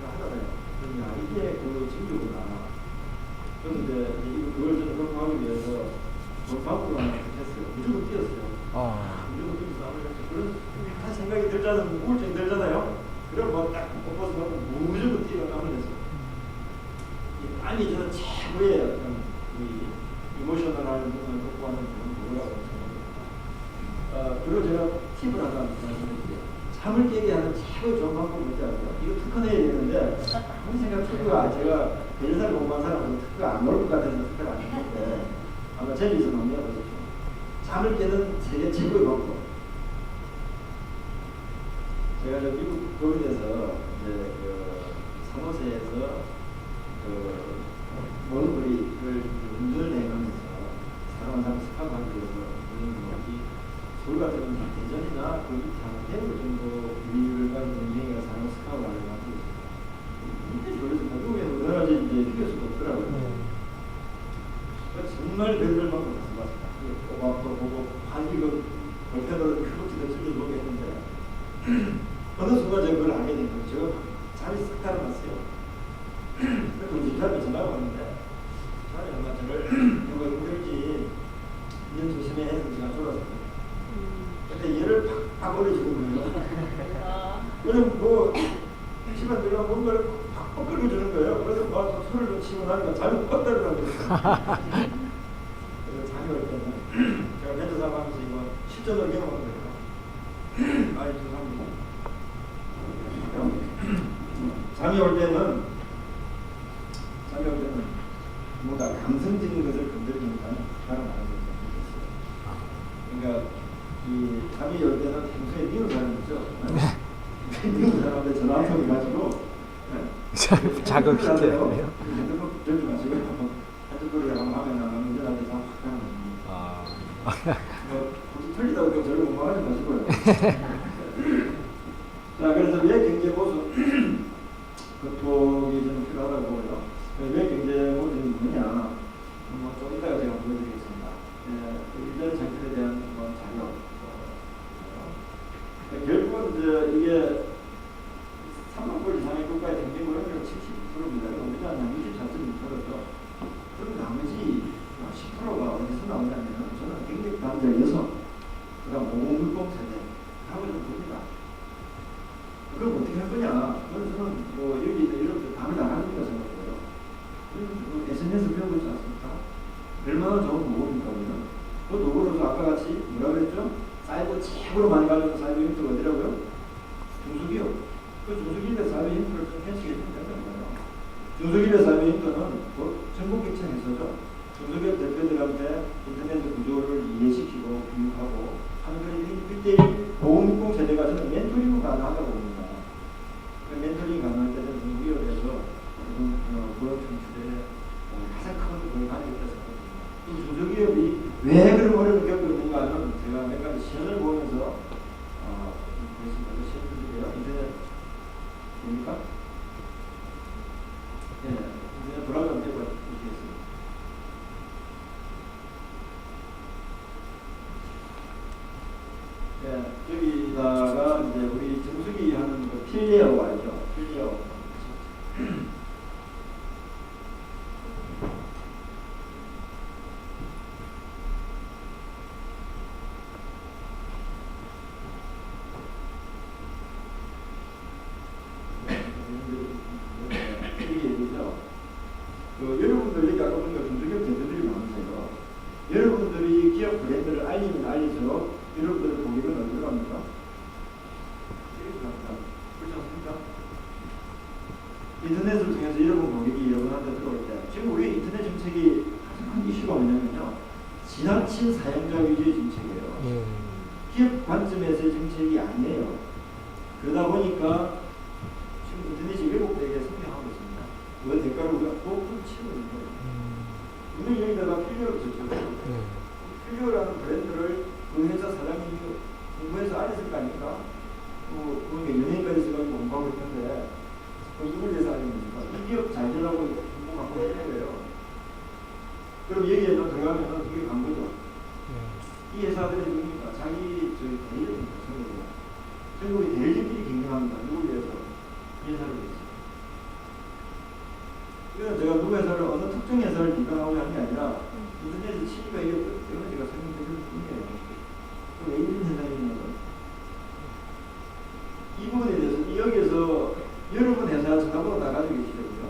A: 하잖아요. 이게 그 징조구나. 그런데 그걸 저는 극복하기 위해서 방법을 하나 했어요. 무조건 뛰었어요. 무조건 뛰어서 나머지 그런 다 생각이 들잖아요. 우울증 들잖아요. 그럼 뭐딱 엎어서 가면 무조건 뛰어가 까물렸어요. 아니 저는 최고의 어떤 이모셔널한 부분을 극복하는 그거라고 생각합니다. 그리고 제가 팁을 하나 말씀드릴게요. 잠을 깨게 하는 최고 좋은 방법이 뭔지 아세요? 이거 특허내야 되는데 아무 생각 특허가 제가 대리사를 공부한 사람은 특허가 안 나올 것 같아서 특허를 안 했는데 아마 재미있어 넘겨보셨죠. 잠을 깨는 세계 최고의 방법. 제가 저 미국 도민에서 이제 산호세에서 모든 우리 운전을 해가면서 사람한 사람 스카우하기 위해서 서울 같은 경우는 대전이나 그 밑에 한 대구 정도 비율을 가지고 여행을 사는 스카우를 하려고 하고 있습니다. 이때 그래서 미국에는 여러 가지 이제 휴게 수가 없더라고요. 정말 별별 방법 봤습니다. 꼬박도 보고 반기고 볼펜으로 크로티를 찔러보게 했는데 어느 순간 제가 그걸 알게 된 거예요. 제가 잠이 싹 달아났어요. 그래서 우리 집사람이 전화가 왔는데 사람이 얼마 저를 누가 힘들지 이런 조심해 해서 제가 졸았어요. 근데 얘를 팍팍 올려주는 거예요. 그럼 뭐 시간 들어가 뭔가를 팍팍 끌어주는 거예요. 그래서 막 소리를 좀 치고 나니까 잠이 빡 달더라고요. 그래서 잠이 올 때는 제가 멘트 사업하면서 이거 실전으로 경험한 거예요. 많이 죄송합니다. 잠이 올 때는 뭔가 감성적인 것을 건드리는 건 다른 안 하는 거죠. 그러니까 이 잠이 올 때는 평소에 미운 사람이죠. 미운 사람한테 전화 한 통 해가지고
B: 자극시켜요.
A: 핸드폰 들지 마시고 핸드폰을 한번 하면 나는 운전하는데 다 확 하는 거예요. 뭐 틀리다고 저를 원망하지 마시고요. 자, 그래서 왜 경제 보수 극복이 좀 필요하다고 보고요. 왜 경제모델이 뭐냐? 좀 이따가 제가 보여드리겠습니다. 일전 정책에 대한 자료. 결국은 이게 3만 불 이상의 국가의 경제 고용률 72%입니다. 우리가 한 24.6%죠. 그럼 나머지 10%가 어디서 나오냐면 저는 경력 단절 여성, 그다음 5060 세대하고 좀 봅니다. 그럼 어떻게 할 거냐? 저는 여기 있는 여러분들 답을 나가는 거라 생각해요. SNS 배우고 있지 않습니까? 얼마나 좋은 모험입니까, 우리는? 또 누구로서 아까 같이 뭐라 그랬죠? 사이버 최고로 많이 가지고 사이버 힌트가 어디라고요? 중소기업. 그 중소기업의 사이버 힌트를 좀 해치게 된다는 거예요. 중소기업의 사이버 힌트는 전국 객체에서죠. 중소기업 대표들한테 인터넷 구조를 이해시키고 교육하고 하는 그런 1대1 보험공 세대가 저는 멘토링은 가능하다고 봅니다. 그 멘토링 가능할 때는 중소기업에서 고용 창출에 가장 큰 공을 가지고 있다고 생각합니다. 이 중소기업이 왜 그런 어려움을 겪고 있는가 하면 제가 몇 가지 시연을 보면서 보겠습니다. 시연 드릴게요. 인터넷 됩니까? 네, 인터넷 돌아가면 되고 있겠습니다. 네, 여기다가 이제 우리 정수기 하는 그 필리어가 있죠. 필리어. 여러분들 여기 아까 보니까 중소기업 대표들이 많으세요. 여러분들이 기업 브랜드를 알리면 알릴수록 여러분들의 고객은 어디로 갑니까? 여기로 갑니다. 그렇지 않습니까? 인터넷을 통해서 여러분 고객이 여러분한테 들어올 때 지금 우리 인터넷 정책이 가장 큰 이슈가 뭐냐면요. 지나친 사용자 위주의 정책이에요. 기업 관점에서의 정책이 아니에요. 그러다 보니까 지금 인터넷이 왜곡되게 성장하고 있습니다. 그 대가로 우리가 꼭 치고 있는 거예요. 분명히 여기다가 필리어를 줬죠. 필리어라는 브랜드를 그 회사 사장님이 공부해서 알렸을 거 아닙니까? 그러니까 연예인까지 써가지고 공부하고 있는데 그 누굴 위해서 알렸습니까? 이 기업 잘 되라고 공부 갖고 있는 거예요. 그럼 여기에는 들어가면 이게 광고죠. 이 회사들이 누굽니까? 자기 대리입니다. 전국의 대리들끼리 경쟁합니다. 누굴 위해서? 이 회사를 위해서. 이건 제가 누구 회사를 어느 특정 회사를 비판하고 하는 게 아니라 인터넷에서 치니까 이게 때문에 제가 설명드릴 뿐이에요. 왜 이런 현상이 있는 거죠? 이 부분에 대해서 여기에서 여러분 회사 전화번호 다 가지고 계시더라고요.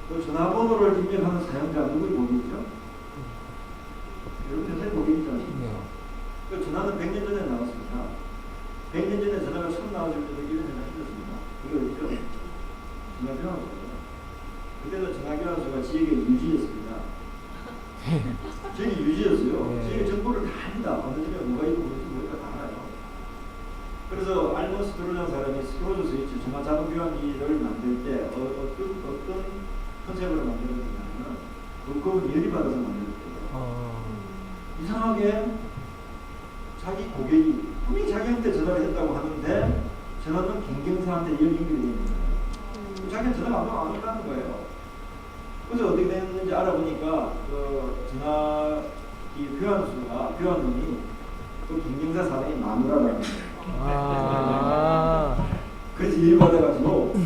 A: 그 전화번호를 입력하는 사용자 누구의 고객이죠? 여러분 회사의 고객이지 않습니까? 그 전화는 100년 전에 나왔습니다. 100년 전에 전화가 처음 나왔을 때도 이런 현상이 있었습니다. 그게 어디죠? 전화번호. 그때도 전화교환소가 지역의 유지였습니다. 지역의 유지였어요. 지역의 정보를 다 압니다. 어느 집에 뭐가 있고 뭐가 다 알아요. 그래서 알몬 스트로라는 사람이 스트로즈 스위치 전화 자동 교환기를 만들 때 어떤 컨셉으로 만들었냐면 그걸 열이 받아서 만들었대요. 이상하게 자기 고객이 분명히 자기한테 전화를 했다고 하는데 전화는 경쟁사한테 연결이 되어 있는 거예요. 자기는 전화가 안 온다는 거예요. 그래서 어떻게 됐는지 알아보니까 그 전화 이 교환놈이 그 경쟁사 사장이 마누라라는 거예요. 그래서 일 받아가지고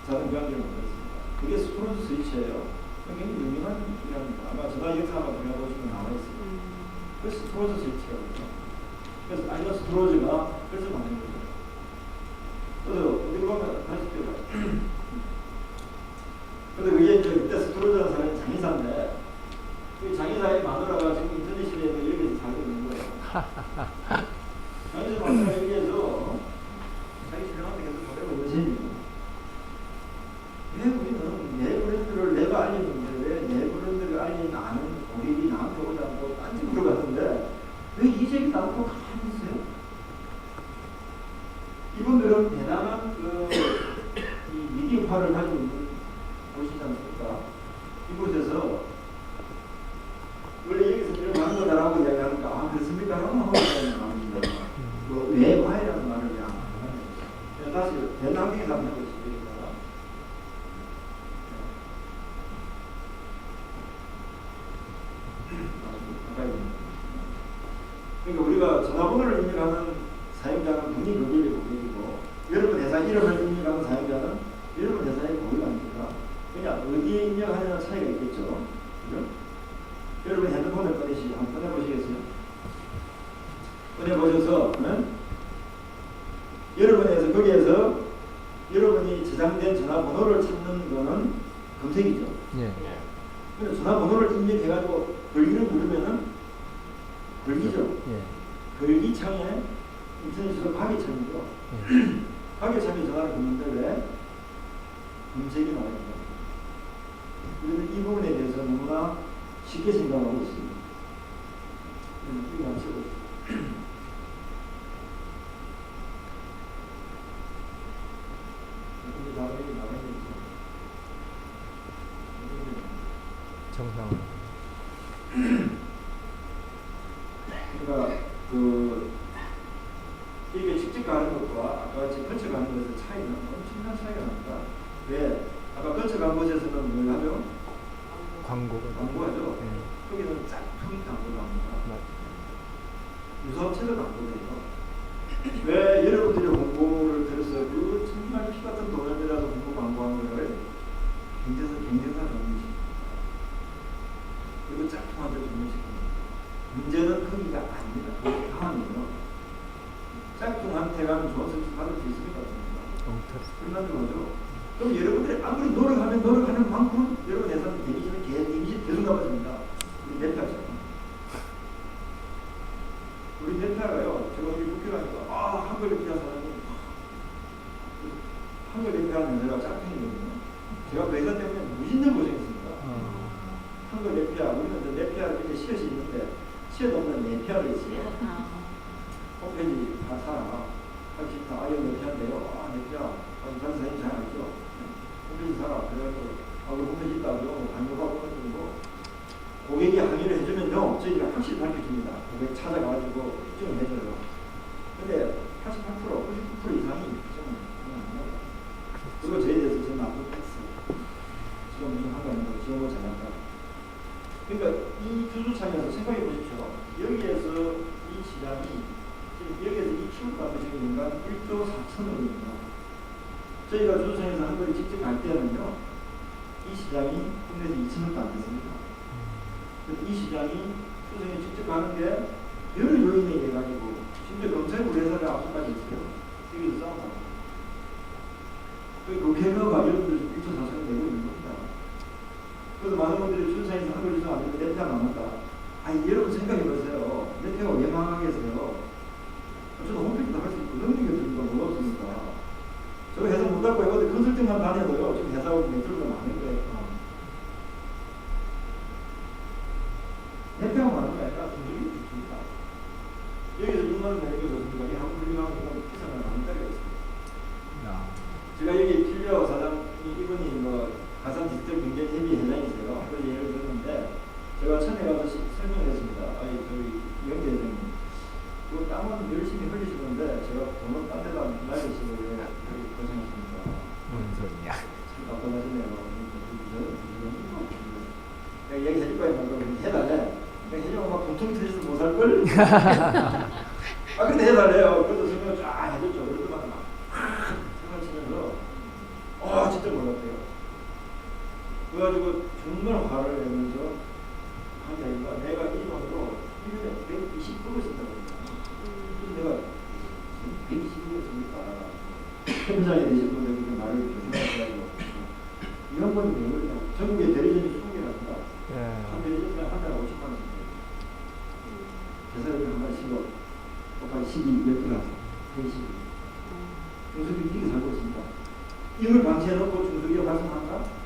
A: 자동 교환기를 만들었습니다. 그게 스트로즈 스위치예요. 굉장히 유명한 기기랍니다. 아마 전화 역사 아마 들어보시면 나와 있어요. 그 스트로즈 스위치라고 그러죠. 그래서 아니면 스트로즈가 그래서 만든 거죠. 그래서 어디 보면 다시 띄워봐요. 근데 그게 이제 그때 스트로즈라는 사람이 장의사인데 그 장의사의 마누라가 지금 인터넷 시대에도 여기서 살고 있는 거예요. 장의사 마누라가 여기에서 자기 신랑한테 계속 노래를 외치는 왜 우리는 내 브랜드를 내가 알리는데 왜 내 브랜드를 알리는 아는 고객이 나한테 오지 않고 딴 집으로 갔는데 왜 이 집이 나한테 가만히 있어요? 이분들은 대단한 이 미디어파를 가지고 있는 보시지 않습니까? 이곳에서 원래 여기서 이런 광고다라고 이야기하니까 아 그렇습니까? 라고 하고 나옵니다. 왜 과이라는 말을 왜 안 하냐. 다시 대단하게 한번 해보시죠. 여러분 회사 이름을 입력하는 사용자는 여러분 회사의 고객 아닙니까? 그냥 어디에 입력하느냐는 차이가 있겠죠. 그죠? 여러분 핸드폰을 꺼내시고 한번 꺼내보시겠어요? 꺼내보셔서 여러분에서 거기에서 여러분이 저장된 전화번호를 찾는 거는 검색이죠.
B: 예.
A: 근데 전화번호를 입력해가지고 걸기를 누르면은 걸기죠.
B: 예.
A: 걸기창에 인터넷으로 가기창이죠.
B: 예.
A: 가기창에 전화를 걸는데 왜? 검색이 나와요. 우리는 이 부분에 대해서 너무나 쉽게 생각하고 있습니다. 이거 한번 써보시죠. 근데 다음에 나가야겠죠.
B: 정상으로.
A: 그러니까 이게 직접 가는 것과 아까 같이 거쳐 가는 것의 차이는 엄청난 차이가 납니다. 왜? 아까 거쳐 간 곳에서는 뭘 하죠? 광고하죠.
B: 예.
A: 거기는 짝퉁 광고를 합니다. 유사업체도 광고돼요. 왜 여러분들이 홍보를 들어서 그 정말 피 같은 돈을 들여서 홍보 광고하는 걸 경쟁사 정리시킵니다. 그리고 짝퉁한테 정리시킵니다. 문제는 거기가 아닙니다. 그 다음이요. 짝퉁한테 가면 좋은 서비스 받을 수 있습니까? 불가능한 거죠. 그럼 여러분들이 아무리 노력하는 만큼 여러분 회사는 데미지 계속 나빠집니다. 우리 네타죠. 우리 네타가요. 제가 우리 국회 가니까 한글 대표한 사람이 한글 대표하는 회사가 짝퉁이거든요. 제가 그 회사 때문에 무진들 고생했습니다. 한글 네피아, 우리는 네피아 밑에 시옷이 있는데 시옷 없는 네피아가 있어요. 홈페이지 다 살아. 확실히 다 아이언 네피아인데요. 네피아, 다른 사람이 잘 알죠. 홈페이지 살아. 그래가지고 우리 홈페이지 있다고요. 강요하고 하는 거. 고객이 항의를 해주면요, 저희가 확실히 밝혀줍니다. 고객 찾아가지고 입증을 해줘요. 근데 88%, 99% 이상이 입증을 합니다. 그리고 저희에 대해서 저는 앞으로 했어요. 지금 무슨 한거 아니고 지원을 잘한다. 그러니까 이 주주창에서 생각해 보십시오. 여기에서 이 시장이 여기에서 이 키우가도 지금 인간 1조 4천억입니다. 저희가 주주창에서 한 거를 직접 갈 때는요, 이 시장이 국내에서 2천억도 안 됐습니다. 이 시장이 수성에 직접 가는 게 여러 요인에 의해 가지고 심지어 검찰 우리 회사를 압수까지 했어요. 여기서 싸움하고. 그 회사가 여러분들 1조 4천억 내고 있는 겁니다. 그래서 많은 분들이 출산에서 한글 이상 안 되면 네트가 망한다. 아니 여러분 생각해 보세요. 네트가 왜 망하겠어요? 저도 홈페이지도 할 수 있고 능력이 없으니까 뭐가 없습니까? 저 회사 못 닫고 어디 컨설팅만 다녀도요. 지금 회사하고 네트워크가 많은 거예요. 네트가 많은 게 아니라 분들이 있습니다. 여기서 6만 내는 게 좋습니까? 이 한국 훌륭한 기사는 한 달이 있습니다. 제가 여기 필려 사장 이분이 가산 디지털 경제 협의 회장이세요. 그래서 예를 들었는데 제가 처음에 가서 설명을 했습니다. 저희 영재 회장님, 그 땀은 열심히 흘리시는데 제가 돈은 딴 데다 날리시고 왜 그렇게 고생하십니까?
B: 뭔 소리냐?
A: 참 답답하시네요. 내가 얘기해줄 거야 말고 해달래. 내가 해주면 막 통통 터져서 못 살걸? 근데 해달래요. 그래서 설명 쫙 해줬죠. 그러더만 막 설명 치면서 진짜 몰랐대요. 그래가지고 정말 화를 내면서 하니까 내가 이 돈으로 1년에 120불을 쓴다고 했잖아. 내가 120불을 씁니까? 현장에 계신 분들 그렇게 말을 조심하셔가지고 이런 분이 왜 그러냐고. 전국에 대리점이 20개랍니다. 한 대리점에 한 달에 50만 원 씁니다. 회사를 한 달 10억, 똑같이 12, 12라서 30. 중소기업 이렇게 살고 있습니다. 이걸 방치해놓고 중소기업 활성화한다?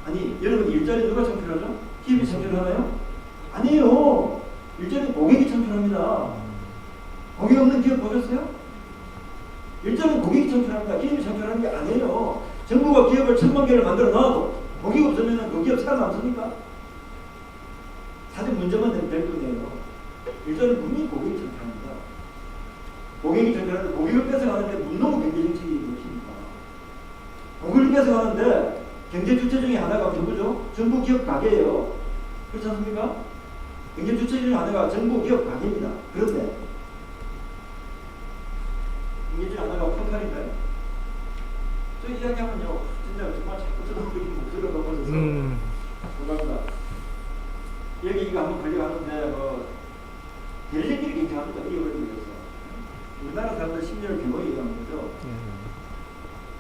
A: 아니, 여러분 일자리 누가 창출하죠? 기업이 창출하나요? 아니에요. 일자리 고객이 창출합니다. 고객 없는 기업 보셨어요? 일자리는 고객이 창출합니다. 기업이 창출하는 게 아니에요. 정부가 기업을 1000만 개를 만들어 놔도 고객 없으면 그 기업 살아남습니까? 사실 문제만 될 뿐이에요. 일자리는 분명히 고객이 창출합니다. 고객이 창출하는데 고객을 뺏어가는데 문노무 경제정책이 무엇입니까? 고객을 뺏어가는데 경제 주체 중에 하나가 누구죠? 정부 기업 가게예요. 그렇지 않습니까? 경제 주체 중에 하나가 정부 기업 가게입니다. 그런데 경제 중에 하나가 포탈인가 포탈인가요? 저 이야기하면요 진짜 정말 자꾸 저도 목소리가 높아져서 감사합니다. 여기 이거 한번 걸려가는데 대리적끼리 굉장합니다. 이 원리에 의해서 우리나라 사람들 심리를 교묘히 이해하는 거죠.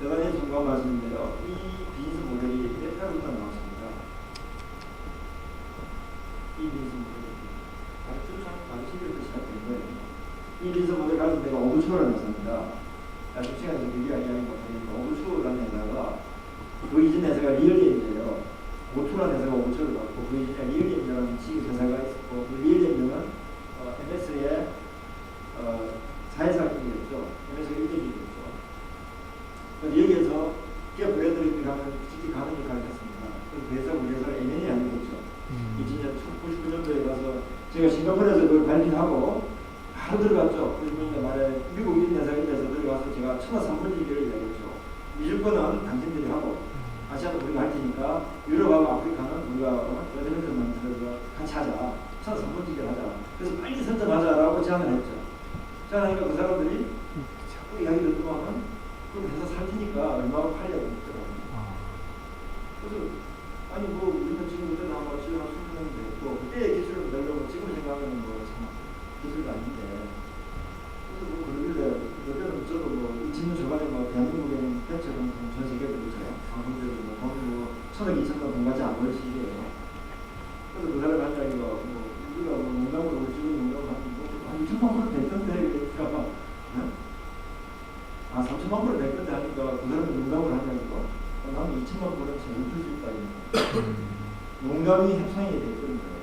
A: 대단히 중요한 말씀인데요. 이 비즈니스 모델이 대표부터 나왔습니다. 이 비즈니스 모델이 바로 시절부터 시작된 거예요. 이 비즈니스 모델 가진 데가 오브추어라는 회사입니다. 나중 시간에서 얘기가 이야기 못하니까 오브추어라는 회사가 그 이전 회사가 리얼리엠이에요. 오투라는 회사가 오브추어를 갖고 그 이전에 리얼리엠이라는 지금 회사가 있었고 그 리얼리엠은 MS의 사회사 기업이었죠. MS가 1등이었죠. 여기에서 기업 브랜드를 직접 가는 역할을 했습니다. 그래서 회사 우리 회사가 M&A 하는 거죠. 1999년도에 가서 제가 싱가포르에서 그걸 발표하고 바로 들어갔죠. 그래서 말에 미국 인회사에 들어가서 제가 1,300일을 이야기했죠. 미주권은 당신들이 하고 아시아도 우리가 할 테니까 유럽하고 아프리카는 우리가 여전히서 만들어서 같이 하자. 1,300일을 하자. 그래서 빨리 선점하자라고 제안을 했죠. 제안하니까 그 사람들이 자꾸 이야기를 듣고하면 그럼 회사 살 테니까 얼마나 팔려고 했더라고요. 그래서 아니 우리는 지금 그때 한 20년 됐고 그때의 기술을 내려고 지금 생각하면 참 기술도 아닌데 그래서 그러길래 그때는 저도 20년 초반에 대한민국에는 벤처는 전 세계도 그렇죠. 한국에도 돈 1,000억 2,000억 돈 가지 안 벌 시기예요. 그래서 그 사람이 한 이야기가 우리가 농담으로 지금 농담을 한 2천만 불은 될 건데 그러니까 3천만 불은 될 건데 하니까 그 사람이 농담을 하냐고 나는 2천만 불은 제일 줄수 있다 농담이 협상이 됐던 거예요.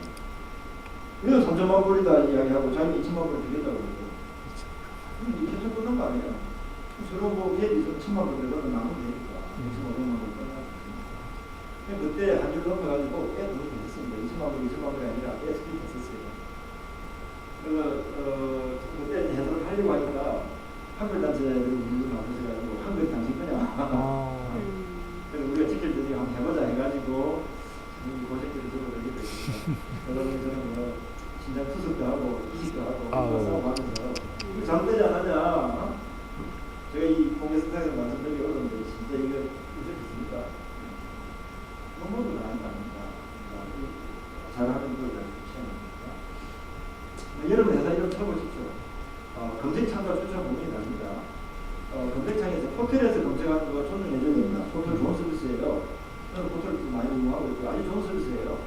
A: 우리는 3천만 불이다 이야기하고 자기는 2천만 불을 주겠다고 그러고 이 협상 끝난 거 아니에요. 서로 회비에서 1천만 불 내고는 나누면 되니까 2,500만 불 끝났거든요. 그때 한 줄 넘어가지고 꽤 돈이 됐습니다. 2천만 불, 2천만 불이 아니라 꽤 스피드 됐었어요. 그래서 그때 해석을 하려고 하니까 한글단체를 우리도 만드셔가지고 한글 당신 거냐. 그래서 우리가 지킬 때 한번 해보자 해가지고 고생들을 들어오게 됐습니다. 여러분 저는 진짜 투석도 하고 이식도 하고 싸우고 하면서 잘못되지 않았냐. 제가 이 공개성상에서 말씀드리기 어려운데 진짜 이거 있습니까? 너무도 나은 거 아닙니까? 잘하는 걸 좋지 않습니까? 여러분 회사 이런 쳐보십시오. 검색창과 추천 부분이 다릅니다. 검색창에서 포털에서 검색하는 거 존중해줘야 됩니다. 포털 좋은 서비스예요. 저는 포털을 좀 많이 이용하고 있고 아주 좋은 서비스예요.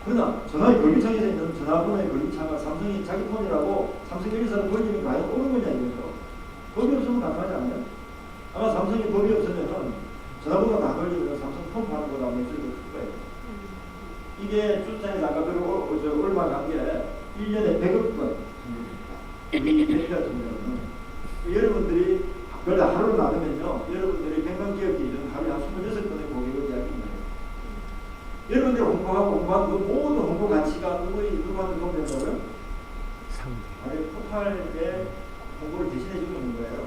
A: 그러나 전화기 걸기창에서 있는 전화번호의 걸기창을 삼성이 자기 폰이라고 삼성 124로 걸리면 과연 옳은 거냐 이거죠. 법이 없으면 가능하지 않나요? 아마 삼성이 법이 없으면 전화번호가 안 걸리면 삼성 폰 파는 거다 매출이 더 클 거예요. 이게 출장에서 아까 얼마 간 게 1년에 100억 건 여러분들이 그러다 하루로 나누면요 여러분들이 100만 기업 기준 하루에 한 26건의 고객을 이야기합니다. 여러분들이 홍보하는 그 모든 홍보 가치가 누구한테 도움된다고요? 아니 포탈에 홍보를 대신해 주는 거예요.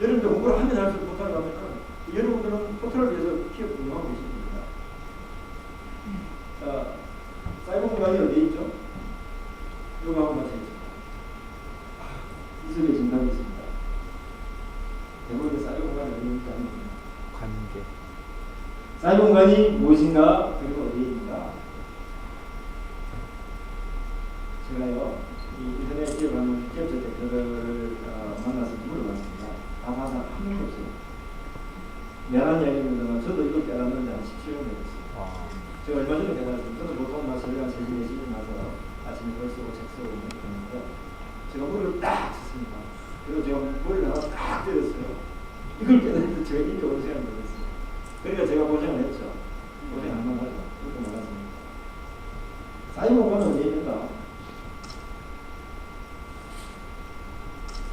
A: 여러분들 홍보를 하면 할수록 포탈 가면은 여러분들은 포탈을 위해서 기업 운영하고 계십니다. 자, 사이버 공간이 어디에 있죠? 요거 한번 같이 해주세요. 이슬의 진단이 있습니다. 대부분의 사이버 공간이 어디에 있는지 아닙니다.
B: 관계.
A: 사이버 공간이 무엇인가 그리고 어디에 있는가. 제가요 이 인터넷 기업하는 기업체 대표들을 만나서 물어봤습니다. 다만 한 명도 없어요. 미안한 이야기입니다만 저도 이걸 깨닫는데 한 17년 됐어요. 제가 얼마 전에 깨달았습니다. 저는 보통 새벽 3시, 4시에 나서 아침에 글 쓰고 책 쓰고 있는데 제가 머리를 딱 쳤습니다. 그리고 제가 머리를 하나 딱 때렸어요. 이걸 깨달을 때 제가 이렇게 오래 시간이 걸렸어요. 그러니까 제가 고생을 했죠. 고생 안 하죠. 그렇게 말았습니다. 사이버 공간은 어디에 있는가?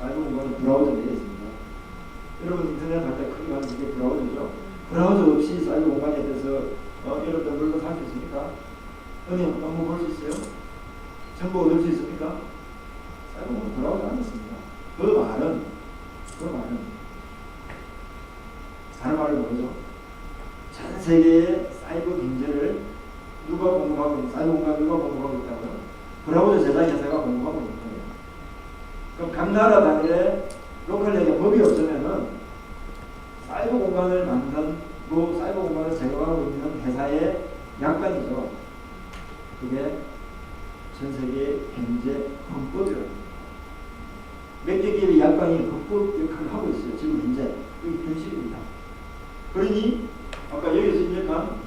A: 사이버 공간은 브라우저 내에 있습니다. 여러분 인터넷 할 때 크게 가는 게 브라우저죠. 브라우저 없이 사이버 공간에 대해서 여러분들 물건 살 수 있습니까? 은행 업무 볼 수 있어요? 정보 얻을 수 있습니까? 사이버 공간 브라우저 안 있습니다. 그 말은 다른 말로 뭐죠? 전 세계의 사이버 경제를 누가 공부하고 있는 사이버 공간 누가 공부하고 있다고요? 브라우저 제작 회사가 공부하고 있는 거예요. 그럼 각 나라 단위의 로컬 내에 법이 없으면은 약관이죠. 그게 전 세계 경제 헌법이라고 합니다. 몇 개 기업의 약관이 헌법 역할을 하고 있어요. 지금 현재. 그게 현실입니다. 그러니 아까 여기서 입력한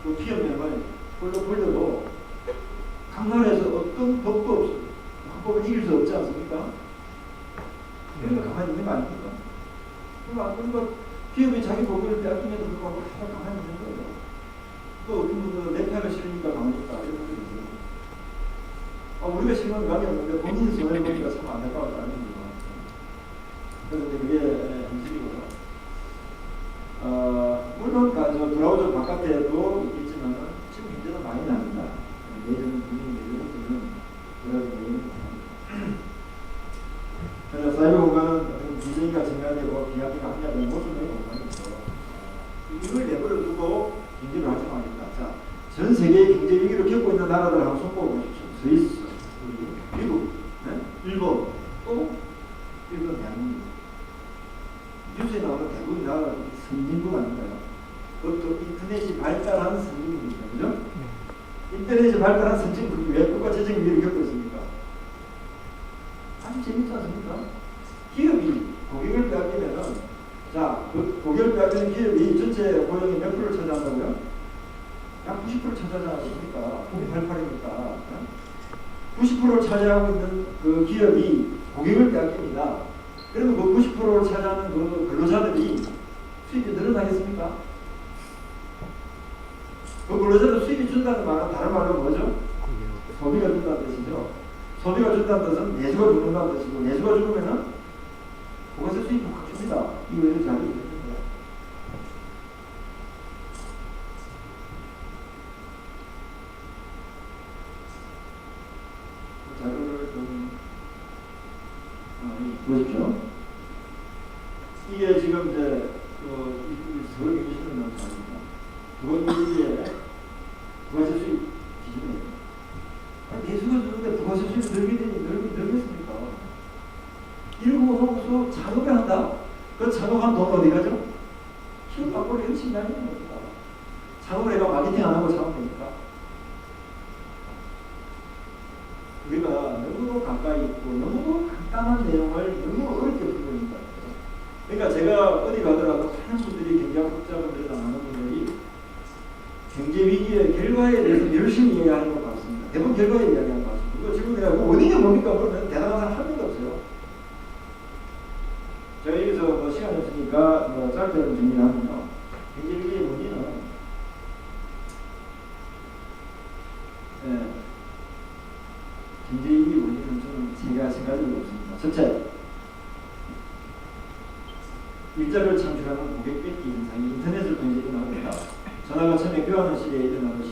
A: 그 기업명을 돌려도 강론에서 어떤 법도 없어요. 헌법을 이길 수 없지 않습니까? 그러니까 가만히 있는 거 아닙니까? 그러니까 기업이 자기 법을 빼앗김에도 불구하고 다 가만히 있는 거예요. 또 어떤 분들은 내 편을 싫으니까 가만히 있다 이런 분들이 있어요. 우리가 싫으면 감이 없는데 본인이 손해를 보니까 참 안타까워서 아닌 거죠. 그래서 그게 현실이고요. 물론 브라우저 바깥에도 있겠지만 지금 현재는 많이 납니다. 예전 분위기 예전부터는 브라우저 내용이 많습니다. 그래서 사이버 공간은 비정의가 증가되고 비약기가 합리화되는 모순의 공간이죠. 이걸 내버려 두고 경제를 활성화하겠다. 자, 전 세계의 경제 위기를 겪고 있는 나라들 한번 손꼽아 보십시오. 스위스, 미국, 일본, 또 일본, 대한민국. 뉴스에 나오는 대부분 나라가 선진국 아닌가요? 그것도 인터넷이 발달한 선진국입니다. 그죠? 인터넷이 발달한 선진국이 왜 국가 재정 위기를 겪고 있습니까? 아주 재밌지 않습니까? 기업이 고객을 빼앗기면은, 자, 그 고객을 빼앗기는 기업이 전체 고용의 몇 프로를 차지한다고요? 약 90%를 차지하지 않습니까? 98%니까. 90%를 차지하고 있는 그 기업이 고객을 빼앗깁니다. 그러면 그 90%를 차지하는 그 근로자들이 수입이 늘어나겠습니까? 그 근로자들 수입이 준다는 말은 다른 말로 뭐죠? 소비가 준다는 뜻이죠. 소비가 준다는 뜻은 내수가 죽는다는 뜻이고, 내수가 죽으면은 부가세 수입이 확 줍니다. 이거 왜 잘 이해했는데. 자료를 좀 보십시오. 이게 지금 이제 서울 경기시는 나온 자료입니다. 부가세 부가세 수입 기준이에요. 내수가 주는데 부가세 수입이 늘겠습니까? 이러고 하고서 작업을 한다? 그 작업한 돈 어디 가죠? 기업 밖으로 열심히 다니는 겁니다. 작업을 해가 마케팅 안 하고 작업되니까. 우리가 너무도 가까이 있고 너무도 간단한 내용을 너무 어렵게 풀고 있는 것 같아요. 그러니까 제가 어디 가더라도 많은 분들이 경제학 학자분들이나 많은 분들이 경제 위기의 결과에 대해서 열심히 이야기하는 것 같습니다. 대부분 결과에 이야기하는 것 같습니다. 그거 지금 내가 원인이 뭡니까? 그러면 대단한 사람 한 명도 없어요. 제가 여기서 시간이 없으니까 짧게 정리를 하면요. 경제 위기의 원인은 경제 위기 원인은 저는 제가 생각하는 게 없습니다. 첫째, 일자리를 창출하는 고객 뺏기 현상이 인터넷을 통해서 일어나고 있다. 전화가 처음에 교환하는 시대에 일어나듯이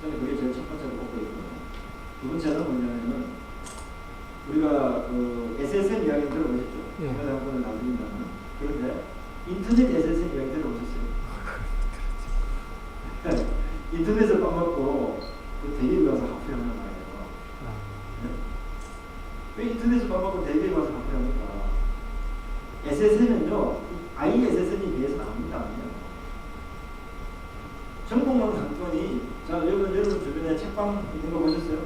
A: 저는 그게 제일 첫 번째로 꼽고 있고요. 두 번째는 뭐냐면은 우리가 그 SSN 이야기 들어보셨죠? 전화상권을 나눠준다는. 그런데 인터넷 SSN 이야기 들어보셨어요? 인터넷을 빵먹고 그 대기업에 와서 합의하는 거예요. 왜 인터넷을 빵먹고 대기업에 와서 합의합니까? SSN은요, ISSN에 비해서는 아닙니다. 정보망 상권이, 자, 여러분 주변에 책방 있는 거 보셨어요?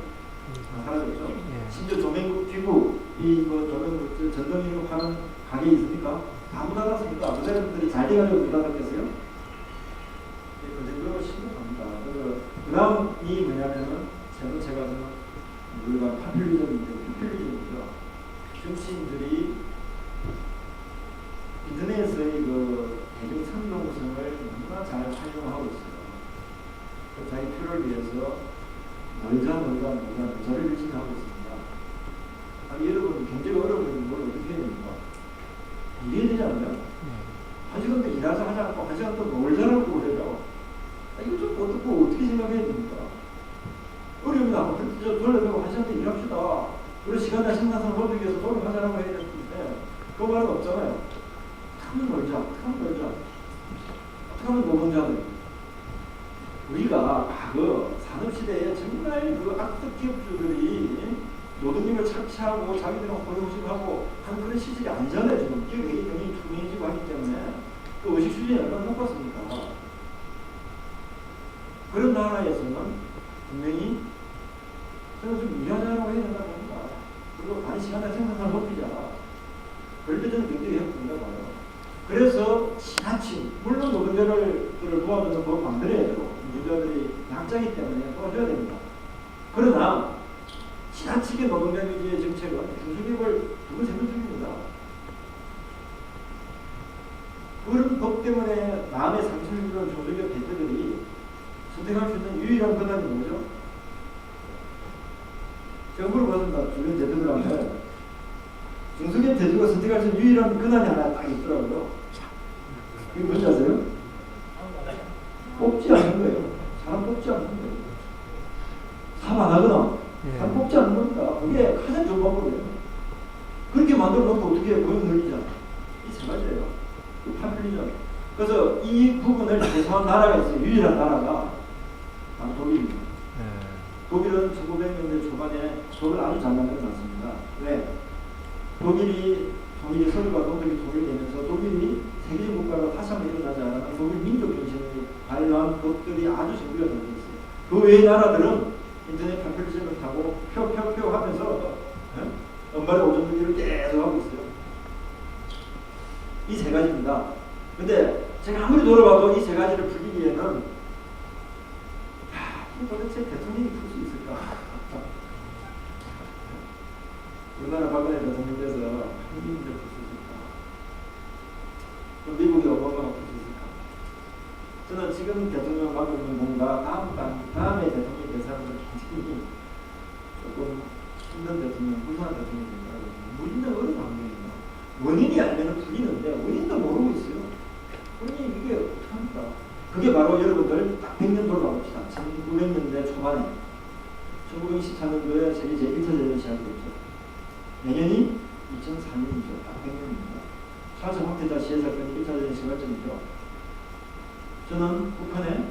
A: 사라졌죠? 심지어 조명국 귀국, 조명국, 전동기구 파는 가게 있습니까? 다 문 닫았습니까? 그 사람들이 잘 돼가지고 문 닫았겠어요? 그 정도로 심각합니다. 그 다음이 뭐냐면은, 세 번째가 우리가 파퓰리즘인데, 파퓰리즘이죠. 정치인들이 인터넷의 그 대중 선동성을 너무나 잘 활용하고 있어요. 자기 표를 위해서 저를 열심히 하고 있습니다. 아니, 여러분, 경제가 어려우면 뭘 어떻게 해야 됩니까? 일해야 되잖아요? 한 시간 더 일하자 하지 않고, 한 시간 더 놀자라고 그래요. 이거 좀 어떻게 생각해야 됩니까? 어려우면 돌려내고 한 시간 더 일합시다. 그런 시간의 생산성을 벌기 위해서 노력하자라고 해야 되는데, 그 말은 없잖아요. 어떻게 하면 놀자. 어떻게 하면 노동자들. 우리가 과거 산업시대에 정말 그 악덕 기업주들이 노동력을 착취하고 자기들은 고용식하고 한 그런 시절이 아니잖아요. 지금 기업이 굉장히 투명해지고 하기 때문에 그 의식 수준이 얼마나 높았습니까? 그런 나라에서는 분명히 저는 좀 유연하라고 해야 된다고 봅니다. 그리고 단위 시간당 생산성을 높이자. 그럴 때 저는 굉장히 해볼된다고 봐요. 그래서 지나친, 물론 노동자들을 도와주는 법을 만들어야 되고 노동자들이 약자이기 때문에 도와줘야 됩니다. 그러나 지나치게 노동자 규제의 정책은 중소기업을 두고 세면 중입니다. 그런 법 때문에 마음의 상처를 입은 중소기업 대표들이 선택할 수 있는 유일한 권한이 뭐죠? 정부를 봤습니다. 주변 대표들한테 중소기업 대표가 선택할 수 있는 유일한 권한이 하나 딱 있더라고요. 그게 뭔지 아세요? 뽑지 않는 거예요. 사람 뽑지 않는 거예요. 사업 안 하거나 사람 뽑지 않는 겁니다. 그게 가장 좋은 방법이에요. 그렇게 만들어 놓고 어떻게 고용 늘리잖아. 이 세 가지예요. 판플리죠. 그래서 이 부분을 개선한 나라가 있어요. 유일한 나라가 바로 독일입니다. 독일은 1900년대 초반에 법을 아주 잘 만들어 놨습니다. 왜? 독일이 서울과 독일이 통일되면서 독일이 세계적 국가로 다시 한번 일어나지 않으면 독일 민족 정신을 발휘한 것들이 아주 정비가 되어 있어요. 그 외의 나라들은 인터넷 판플리즘을 타고 표 하면서 엄발의 오전두기를 계속 하고 있어요. 이 세 가지입니다. 근데 제가 아무리 돌아봐도 이 세 가지를 풀기에는 도대체 대통령이 풀 수 있을까? 우리나라 박근혜 대통령 돼서 한국인들 풀 수 있을까? 또 미국의 오바마가 풀 수 있을까? 저는 지금 대통령 맡고 있는 뭔가 다음에 대통령이 될 사람은 굉장히 조금 힘든 대통령, 불쌍한 대통령입니다. 우리는 어려운 환경입니다. 원인이 알면 풀리는데 원인도 모르고 있어요. 원인이 이게 어떻게 합니까? 그게 바로 여러분들 딱 100년 돌아봅시다. 1900년대 초반에 1924년도에 세계 제1차 대전이 시작됐죠. 내년이 2004년이죠. 딱 100년입니다. 4차 확대자 시해 사건이 1차 대전 시발점이죠. 저는 북한에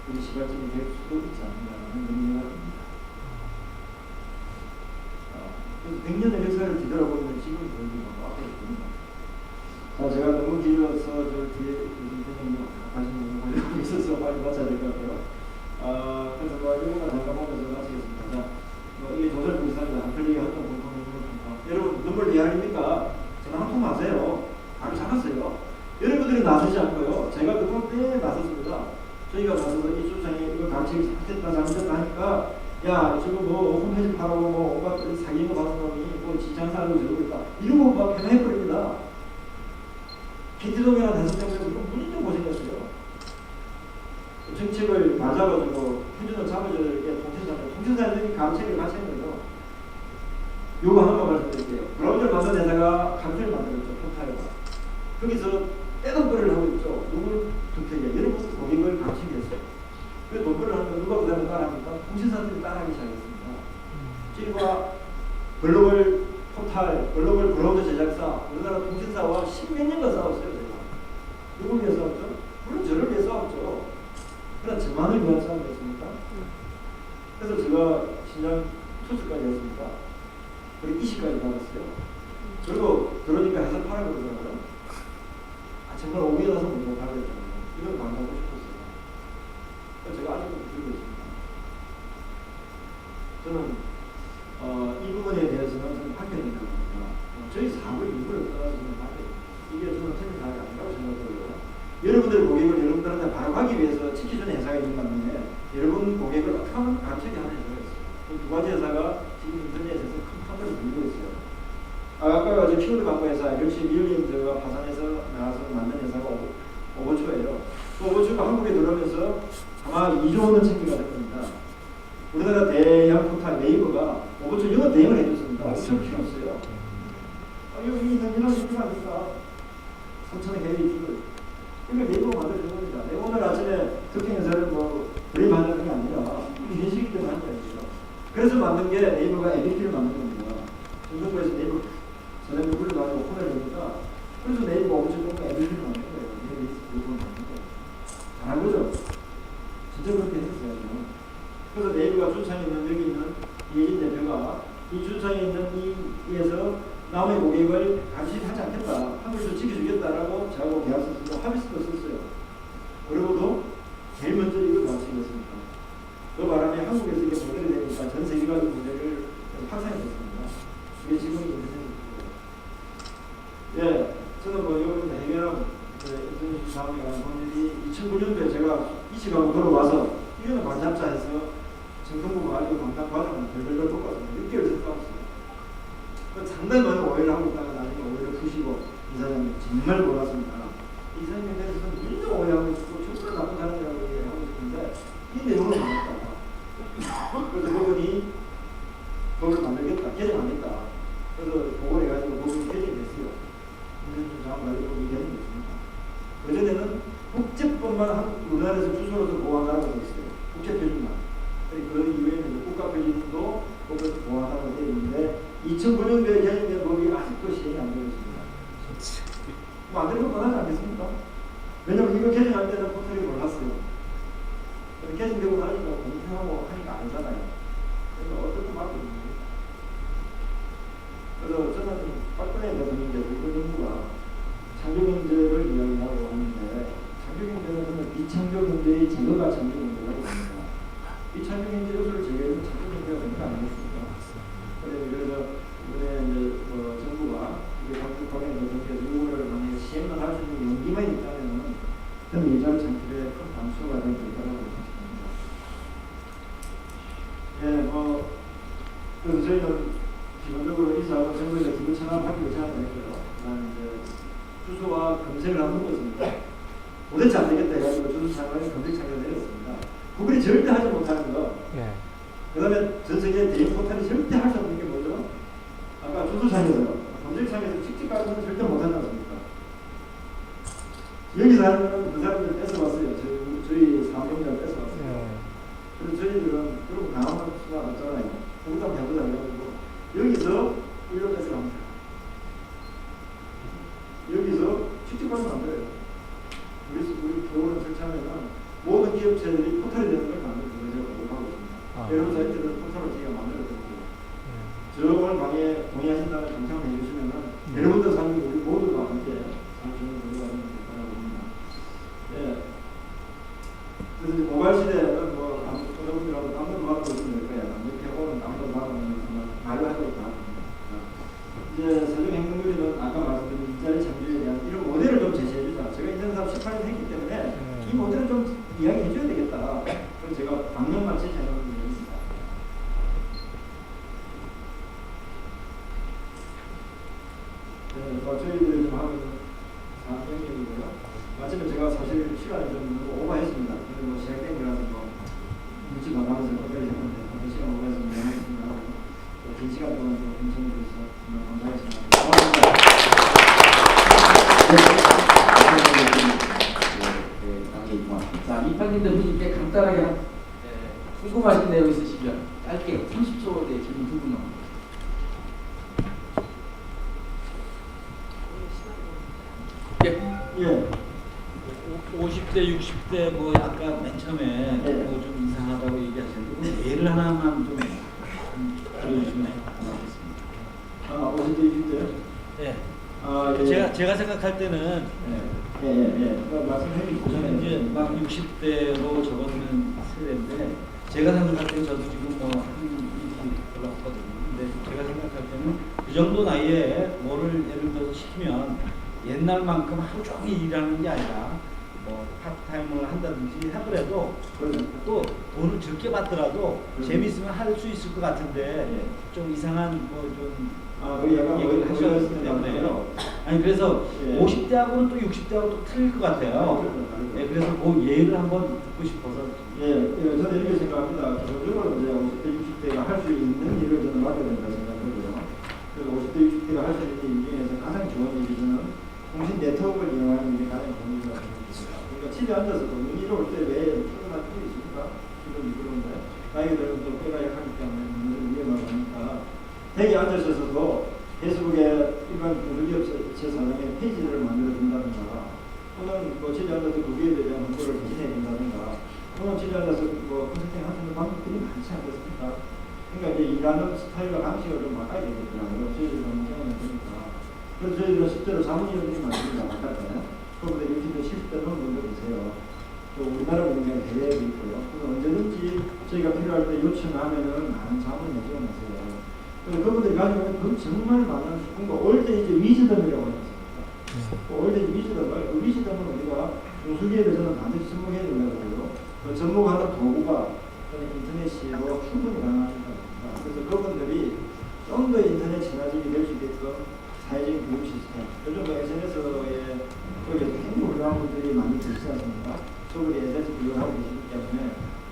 A: 우리 시발점이 될 수도 있지 않는다는 의미가 듭니다. 그래서 100년의 역사를 뒤돌아보면 지금 보이는 거고 앞으로 보이는 거. 자, 제가 너무 길어서 저 뒤에 선생님 가시는 분 걸리고 있어서 빨리 마쳐야 될 것 같아요. 그래서 이거만 잠깐 보면서 마치겠습니다. 자, 이게 조설 불사입니다. 한플리기 활동 공통 여러분 눈물 이야기입니까? 전화 한 통 하세요. 아주 잘했어요. 여러분들이 나서지 않고요. 제가 그동안 꽤 나섰습니다. 저희가 나서서 이 주장에 이거 감식이 잘못됐다 하니까 야 지금 뭐 홈페이지 팔아고 뭐 온갖 사기인 거 받은 놈이 뭐 지장사하고 저러고 있다. 이런 거 막 변해버립니다. PT동이나 대선정부에서 무진장 고생했어요. 정책을 맞아가지고 표준을 잡아줘야 될 게 통신사들이 감책을 같이 했는 거죠. 요거 하나만 말씀드릴게요. 브라우저를 만든 회사가 강퇴를 만들었죠. 포탈에다. 거기서 떼돈벌이를 하고 있죠. 누굴 특혜에 여러분 고객을 감식했어요. 그 돈벌이를 하는 거 누가 그다음에 따라합니까? 통신사들이 따라하기 시작했습니다. 지금과 글로벌 포탈, 글로벌 브라우저 제작사, 우리나라 통신사와 10몇 년간 싸웠어요. 제가. 누굴 위해 싸웠죠? 물론 저를 위해 싸웠죠. 그러나 저만을 위한 싸움이었습니까? 그래서 제가 신장 투수까지 했습니다. 그리고 20까지 받았어요. 그리고 그러니까 회사 팔아 그러더라고요. 정말 오게 나서 못 하겠잖아요. 이런 거 안 하고 싶었어요. 그래서 제가 아직도 들고 있습니다. 저는 이 부분에 대해서는 저는 밝혀야 된다고 봅니다. 저희 사업의 일부를 떠나서는 이게 저는 틀린 사업이 아니라고 생각하고요. 여러분들 고객을 여러분들한테 바로 가기 위해서 지켜주는 회사가 있는 반면에 여러분 고객을 어떻게 하면 감책이 하는 회사가 있어요. 두 가지 회사가 지금 인터넷에서 큰 판도를 밀고 있어요. 아까 저 키워드 광고 회사 역시 미얼린드가 파산해서 나와서 만든 회사가 오버추어예요. 그 오버추어가 한국에 들어오면서 아마 2조 원은 챙기가 될 겁니다. 우리나라 대형 포탈 네이버가 오버추어 영어 대응을 해줬습니다. 엄청 키웠어요. 이 당연한 필요하니까 3천의 개의 이익을 이걸 네이버가 만들어준 겁니다. 내가 오늘 아침에 특정 회사를 뭐 브레이브하는 게 아니라 현실이기 때문에 하는 거죠. 그래서 만든 게 네이버가 에비티를 만든 겁니다. 중동부에서 네이버 사장님 불러가지고 혼을 내니까 그래서 네이버 오버추어 에비티를 만든 거예요. 네이버 만든 거예요. 잘한 거죠. 진짜 그렇게 했었어요. 그래서 네이버가 준창에 있는 여기 있는 이혜진 대표가 이 준창에 있는 이에서 남의 고객을 감시하지 않겠다. 한글도 지켜주겠다라고 저하고 계약서 쓰고 합의서도 썼어요. 그리고도 제일 먼저 저는 뭐 요번 해결한 사업에 관한 본일이 2009년도에 제가 이직하고 들어와서 1년을 반잡자 해서 정통부 가지고 담당 과정을 별별로 뽑았습니다. 6개월 됐다고요. 상당히 많은 오해를 하고 있다가 나중에 오해를 푸시고 이사장님 정말 고맙습니다. 이사장님에 대해서는 굉장히 오해하고 있고 정말 나쁜 사람이라고 얘기하고 있는데 이 내용을 만났다. 그래서 그분이 법을 만들겠다, 개정하겠다. 그래서 보고를 해가지고 법이 개정됐어요. 문재인 장관관리법이 개정됐습니다. 그전에는 국제법만 우리나라에서 주소로서 보호한다고 되어 있어요. 국제표준만. 그 이후에는 국가표준도 법을 보호한다고 되어 있는데 2009년도에 개정된 법이 아직도 시행이 안 되고 있습니다. 뭐 안 되는 건 뻔하지 않겠습니까? 왜냐면 이거 개정할 때는 포털이 몰랐어요. 개정되고 나니까 공표하고 하니까 알잖아요. 그래서 어떻게 막고 있는 거예요. 그래서 저는 박근혜 대통령께서 우리 정부가 창조경제를 이야기하고 하는데 창조경제는 저는 비창조경제의 제거가 창조경제라고 합니다. 비창조경제 요소를 제거해서 창조경제가 되는 거 아니겠습니까? 그래서 이번에 이제 정부가 이게 박근혜 대통령께서 이거를 만약에 시행을 할 수 있는 용기만 있다면은 저는 일자리 창출에 큰 단수가 될 거라고 생각합니다. 예, 그래서 저희는 기본적으로 이 사업은 정부에서 기본 창업하기 위해서 했고요. 그다음에 이제 주소와 검색을 한번 했습니다. 도대체 안 되겠다 해가지고 주소 창업에 검색 창업을 내렸습니다. 구글이 절대 하지 못하는 거.
B: 예.
A: 그다음에 전 세계 대형 포털이 절대 할 수 없는 게 뭐죠? 아까 주소창에서 검색창에서 직접 가는 건 절대 못하지 않습니까? 여기서 하는 그 사람들 뺏어왔어요. 저희 사업용자를 뺏어왔어요.
B: 예.
A: 그래서 저희들은 그런 강한 수가 없잖아요. 거기다 해보자 해가지고 여기서 일로 뺏어갑니다. 여기서 취직하면 안 돼요. 우리 교원을 설치하면 모든 기업체들이 포털이 되는 걸 만들고 제가 공부하고 있습니다. 여러분 사이트는 포털을 제가 만들어드릴게요. 저번 방에 동의하신다는 감상을 해주시면은 여러분들 사는 우리 모두가 함께 상승을 들어가는 거라고 봅니다. 예. 그래서 이제 모바일 시대에는 뭐 여러분들하고 담론 받고 있으면 될 거야. 이렇게 오는 담론 받으면 말을 하고 있다. 이제 세종행정부는 아까 말씀드린 일자리 창출에 대한 이런 모델을 좀 제시해주자. 제가 인생 사업 18년 했기 때문에 이 모델을 좀 이야기해줘야 되겠다. 그래서 제가 당년만 제시해놓은 게 있습니다. 네, 저희들이 좀 하고 있는 사업경이고요. 마침에 제가 사실 시간이 좀 오버했습니다. 그래서 뭐 시작된 거라서 뭐 묻지 말라면서 끝까지 했는데 한 시간 오버해서 미안했습니다. 긴 시간 동안 좀 인정해 주셔서 정말 감사했습니다.
C: 고맙습니다. 자, 이판님들 분께 간단하게 궁금하신 내용 있으시면 짧게 30초의 질문 두 분 남깁니다.
A: 예.
D: 50대, 60대 뭐 약간 맨 처음에 뭐 좀 이상하다고 얘기하셨는데 예를 하나만 좀 알려주시면 고맙겠습니다.
A: 50대 20대요?
D: 네.
A: 예.
D: 제가 생각할 때는
A: 말씀해
D: 저는 이제 막 60대로 적어두는 세대인데 제가 생각할 때는 저도 지금 뭐 한 일이 별로 없거든요. 근데 제가 생각할 때는 그 정도 나이에 뭐를 예를 들어서 시키면 옛날만큼 하루 종일 일하는 게 아니라 뭐 파트타임을 한다든지 하더라도 또 돈을 적게 받더라도 재미있으면 할 수 있을 것 같은데 좀 이상한 뭐좀 얘기를 하셨기 때문에 아니 그래서 50대하고는 또 60대하고 또 틀릴 것 같아요. 그래서 그 예를 한번 듣고 싶어서
A: 저는 이렇게 생각합니다. 기본적으로 이제 50대 60대가 할 수 있는 일을 저는 맡아야 된다 생각하고요. 그래서 50대 60대가 할 수 있는 일 중에서 가장 좋은 일이 저는 통신 네트워크를 이용하는 일이 가장 좋은 일이라고 생각합니다. 그러니까 집에 앉아서도 눈이 올 때 왜 출근할 필요 있습니까? 지금 그런데 나이가 들면 또 뼈가 약하기 때문에 눈을 위험하고 하니까 댁에 앉으셔서도 페이스북에 일반 중소기업체 사장의 페이지를 만들어 준다든가 또는 뭐 집에 앉아서 그 기업에 대한 홍보를 진행해 준다든가 또는 집에 앉아서 뭐 컨설팅 하시는 방법들이 많지 않겠습니까? 그러니까 이제 일하는 스타일과 방식을 좀 바꿔야 되겠더라고요. 저희들이 너무 경험이 되니까. 그래서 저희들은 실제로 사무실들이 많습니다. 바깥에. 그보다 60대, 70대 넘는 분도 계세요. 또 우리나라 분들은 해외에도 있고요. 그래서 언제든지 저희가 필요할 때 요청하면은 많은 자문을 해주면서요. 그래서 그분들이 가지고 있는 돈 정말 많은 뭔가 올 때 이제 위즈덤이라고 하지 않습니까? 원래 위즈덤을 그 위즈덤은 우리가 중수기회를 저는 반드시 접목해야 된다고 보고요. 그 접목하는 도구가 저는 인터넷으로 충분히 가능하다고 봅니다. 그래서 그분들이 좀 더 인터넷 친화적이 될 수 있게끔 사회적인 교육 시스템, 요즘 SNS에 굉장히 훌륭한 분들이 많이 계시지 않습니까? 저분이 SNS 교육을 하고 계시기 때문에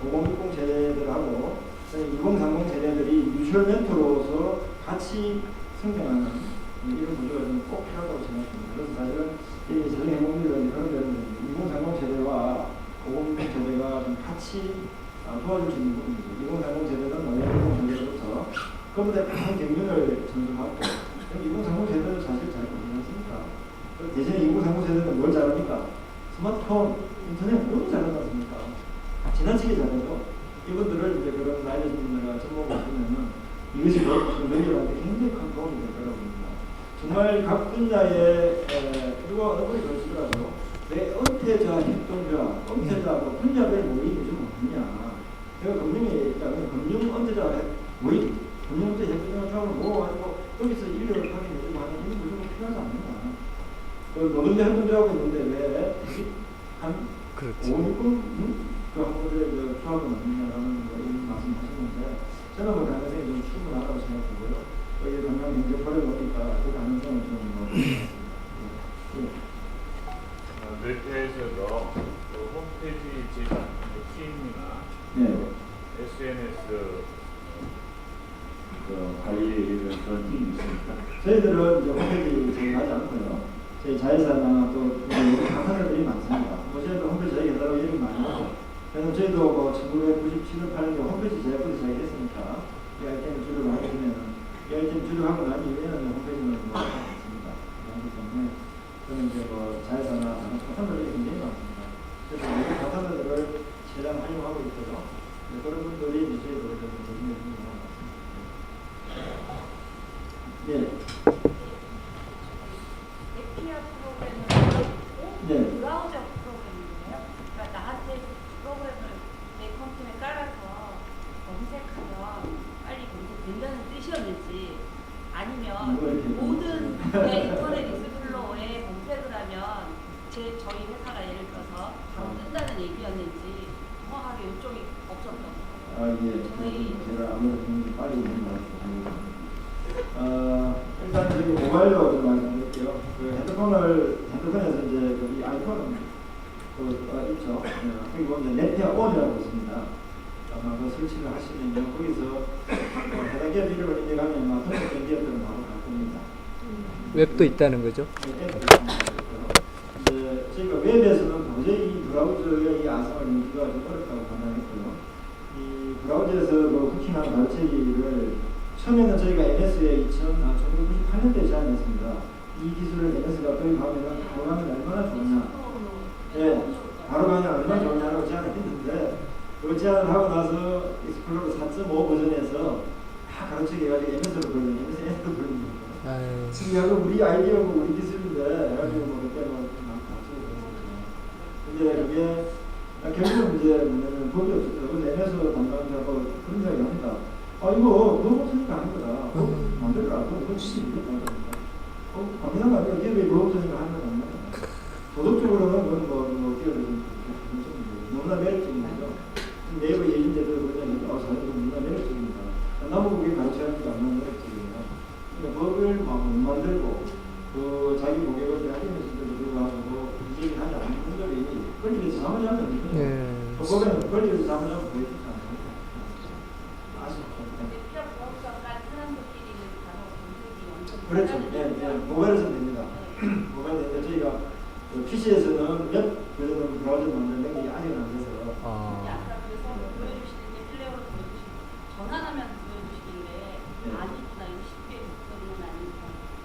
A: 5060 세대들하고 2030 세대들이 뮤추얼 멘토로서 같이 성장하는 이런 구조가 좀 꼭 필요하다고 생각합니다. 그래서 사실은 이 재정행복률은 그런 데는 2030 세대와 5060 세대가 좀 같이 도와줄 수 있는 부분이죠. 2030 세대는 5060 세대로부터 그보다 큰 경륜을 전수하고 2030 세대는 사실 잘 모르지 않습니까? 대신에 2030 세대는 뭘 잘합니까? 스마트폰, 인터넷 너무 잘하지 않습니까? 지나치게 잘해도 이분들을 이제 그런 나이를 분들과 접목을 하시면은 이것이 너희들한테 굉장히 큰 도움이 될 거라고 봅니다. 정말 각 분야에 누가 어느 분이 그러시더라도 내 은퇴자, 협동자, 은퇴자, 뭐 분야별 모임이 좀 없느냐. 내가 금융에 있다면 금융 은퇴자 모임, 금융 은퇴 협동자 조합을 모아가지고 여기서 인력을 확인해주고 하는 이런 구조가 필요하지 않느냐. 그 노동자 협동조합이 있는데 왜 한
B: 그렇지.
A: 5, 6분? 그 한국의 조합은 없느냐라는 이런 말씀하셨는데 저는 그 가능성이 좀 충분하다고 생각하고요. 여기 당장 경제포를 보니까 그 가능성은 좀
E: 웹페이지에서 그 홈페이지 제작, 팀이나
A: 네.
E: SNS 관리 이런 그런 팀이 있습니까?
A: 저희들은 이제 홈페이지 제공하지 않고요. 저희 자회사나 또 강사들이 많습니다. 뭐 저희도 홈페이지 저희 회사로 이름 많이 하죠. 그래서 저희도 뭐 1997년 8년에 홈페이지 제작부터 시작했으니까 이 아이템을 주력을 하게 되면 이 아이템 주력하고 난 이후에는 홈페이지는 뭐 없습니다. 그렇기 때문에 저는 이제 뭐 자회사나 다른 파트너들이 굉장히 많습니다. 그래서 모든 파트너들을 최대한 활용하고 있고요. 그런 분들이 이제 저희도 좀 대신해 주는 것 같습니다. 네.
F: 에피아 프로그램은
A: 네.
F: 브라우저 프로그램이에요. 그러니까 나한테 프로그램을 내 컴퓨터에 깔아서 검색하면 빨리 검색된다는 뜻이었는지 아니면 모든 인터넷 리스플로어에 검색을 하면 저희 회사가 예를 들어서 바로 뜬다는 얘기였는지 정확하게 요청이 없었던 거예요.
A: 예. 제가 아무래도 좀 빨리 있는 것 같아요. 일단 저기 모바일로 좀 말씀드릴게요. 그 핸드폰에서 이제 이 아이폰 있죠. 그리고 이제 네피아 온이라고 있습니다. 아마 그 설치를 하시면요. 거기서 해당 기업 이름을 입력하면 아마 등록된 기업들은 바로 갈 겁니다.
B: 웹도 있다는 거죠?
A: 네, 앱도 있습니다. 이제 저희가 웹에서는 도저히 이 브라우저의 이 아성을 유지가 좀 어렵다고 판단했고요. 이 브라우저에서 뭐 후킹하는 가르치기를 처음에는 저희가 NS에 1998년도에 제안했습니다. 이 기술을 NS가 도입하면 바로 가면 얼마나 좋냐. 네, 바로 가면 얼마나 좋냐라고 제안을 했는데 그 제안을 하고 나서 익스플로러 4.5 버전에서 다 가르치기 해가지고 NS로 돌리는 MS N으로 돌리는 거예요. 지금 우리 아이디어고 우리 기술인데 해가지고 뭐 그때 뭐 가르치고 그랬거든요. 근데 그게 결국은 이제 뭐냐면 법이 없었죠. 그래서 NS 담당자가 그런 이야기 합니다. 이거 너무 없으니까 하는 거다. 만들어라. 이거 진짜 이겼다. 당연한 거 아니야. 기업이 너무 없으니까 하는 거 아니야. 도덕적으로는 뭐 기업이 좀 너무나 매력적인 거죠. 네이버 예인제도 그냥 사실 너무나 매력적입니다. 나무국에 가르쳐야니까 얼마나 매력적입니다. 그러니까 법을 못 만들고 그 자기 고객을 하면서도 불구하고 이제 하지 않는 분들이 권리에서 잠을 자면 법에는 권리에서 잠을 자면 보여주지 않아요. 그렇죠. 모바일에서는 됩니다. 모바일인데 저희가 PC에서는 웹 버전으로 브라우저 만드는 게 아직은 안 돼서.
F: 아까 그래서 보여주시는 게 플레이어로 보여주시고 전환하면 보여주시길래 아니구나 이거 쉽게 그런 건 아니니까.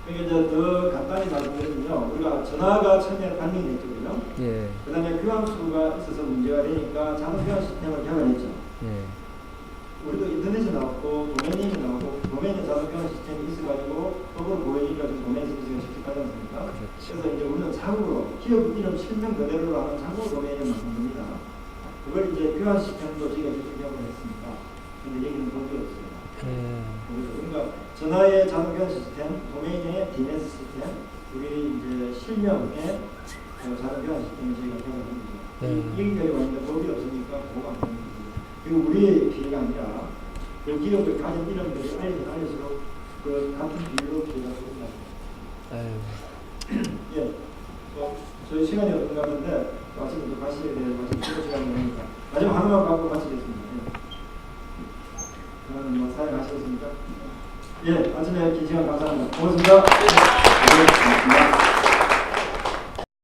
A: 그러니까 이제 더 간단히 말씀드리면요, 우리가 전화가 처음에 발명됐거든요.
B: 예.
A: 그다음에 교환수가 있어서 문제가 되니까 자동 교환 시스템을 개발했죠.
B: 예.
A: 우리도 인터넷이 나왔고 도메인이 나왔고 도메인에 자동 교환 시스템이 있어가지고 법으로 보이니까 좀 도메인 서비스가 쉽직하지 않습니까? 그래서 이제 우리는 자국으로 기업 이름 실명 그대로 하는 자국 도메인을 만든 겁니다. 그걸 이제 교환 시스템도 저희가 개발을 했습니다. 근데 여기는 법이 없어요. 그러니까 전화의 자동 교환 시스템, 도메인의 DNS 시스템, 우리 이제 실명에 자료 변화시키는 저희가 변화합니다.
B: 네.
A: 여기까지 왔는데 법이 없으니까 보고 안 되는 거죠. 그리고 우리의 피해가 아니라 그 기업을 가진 이름들이 알릴수록 그 같은 비율로 피해가 쏟는다.
B: 아유.
A: 예. 저희 시간이 없는 것 같은데 마침 또 가시게 될 마침 시간이 오니까 마지막 하나만 갖고 마치겠습니다. 그러면 뭐 사용하셨습니까? 예, 아침에 긴 시간 감사합니다. 고맙습니다. 네, 고맙습니다.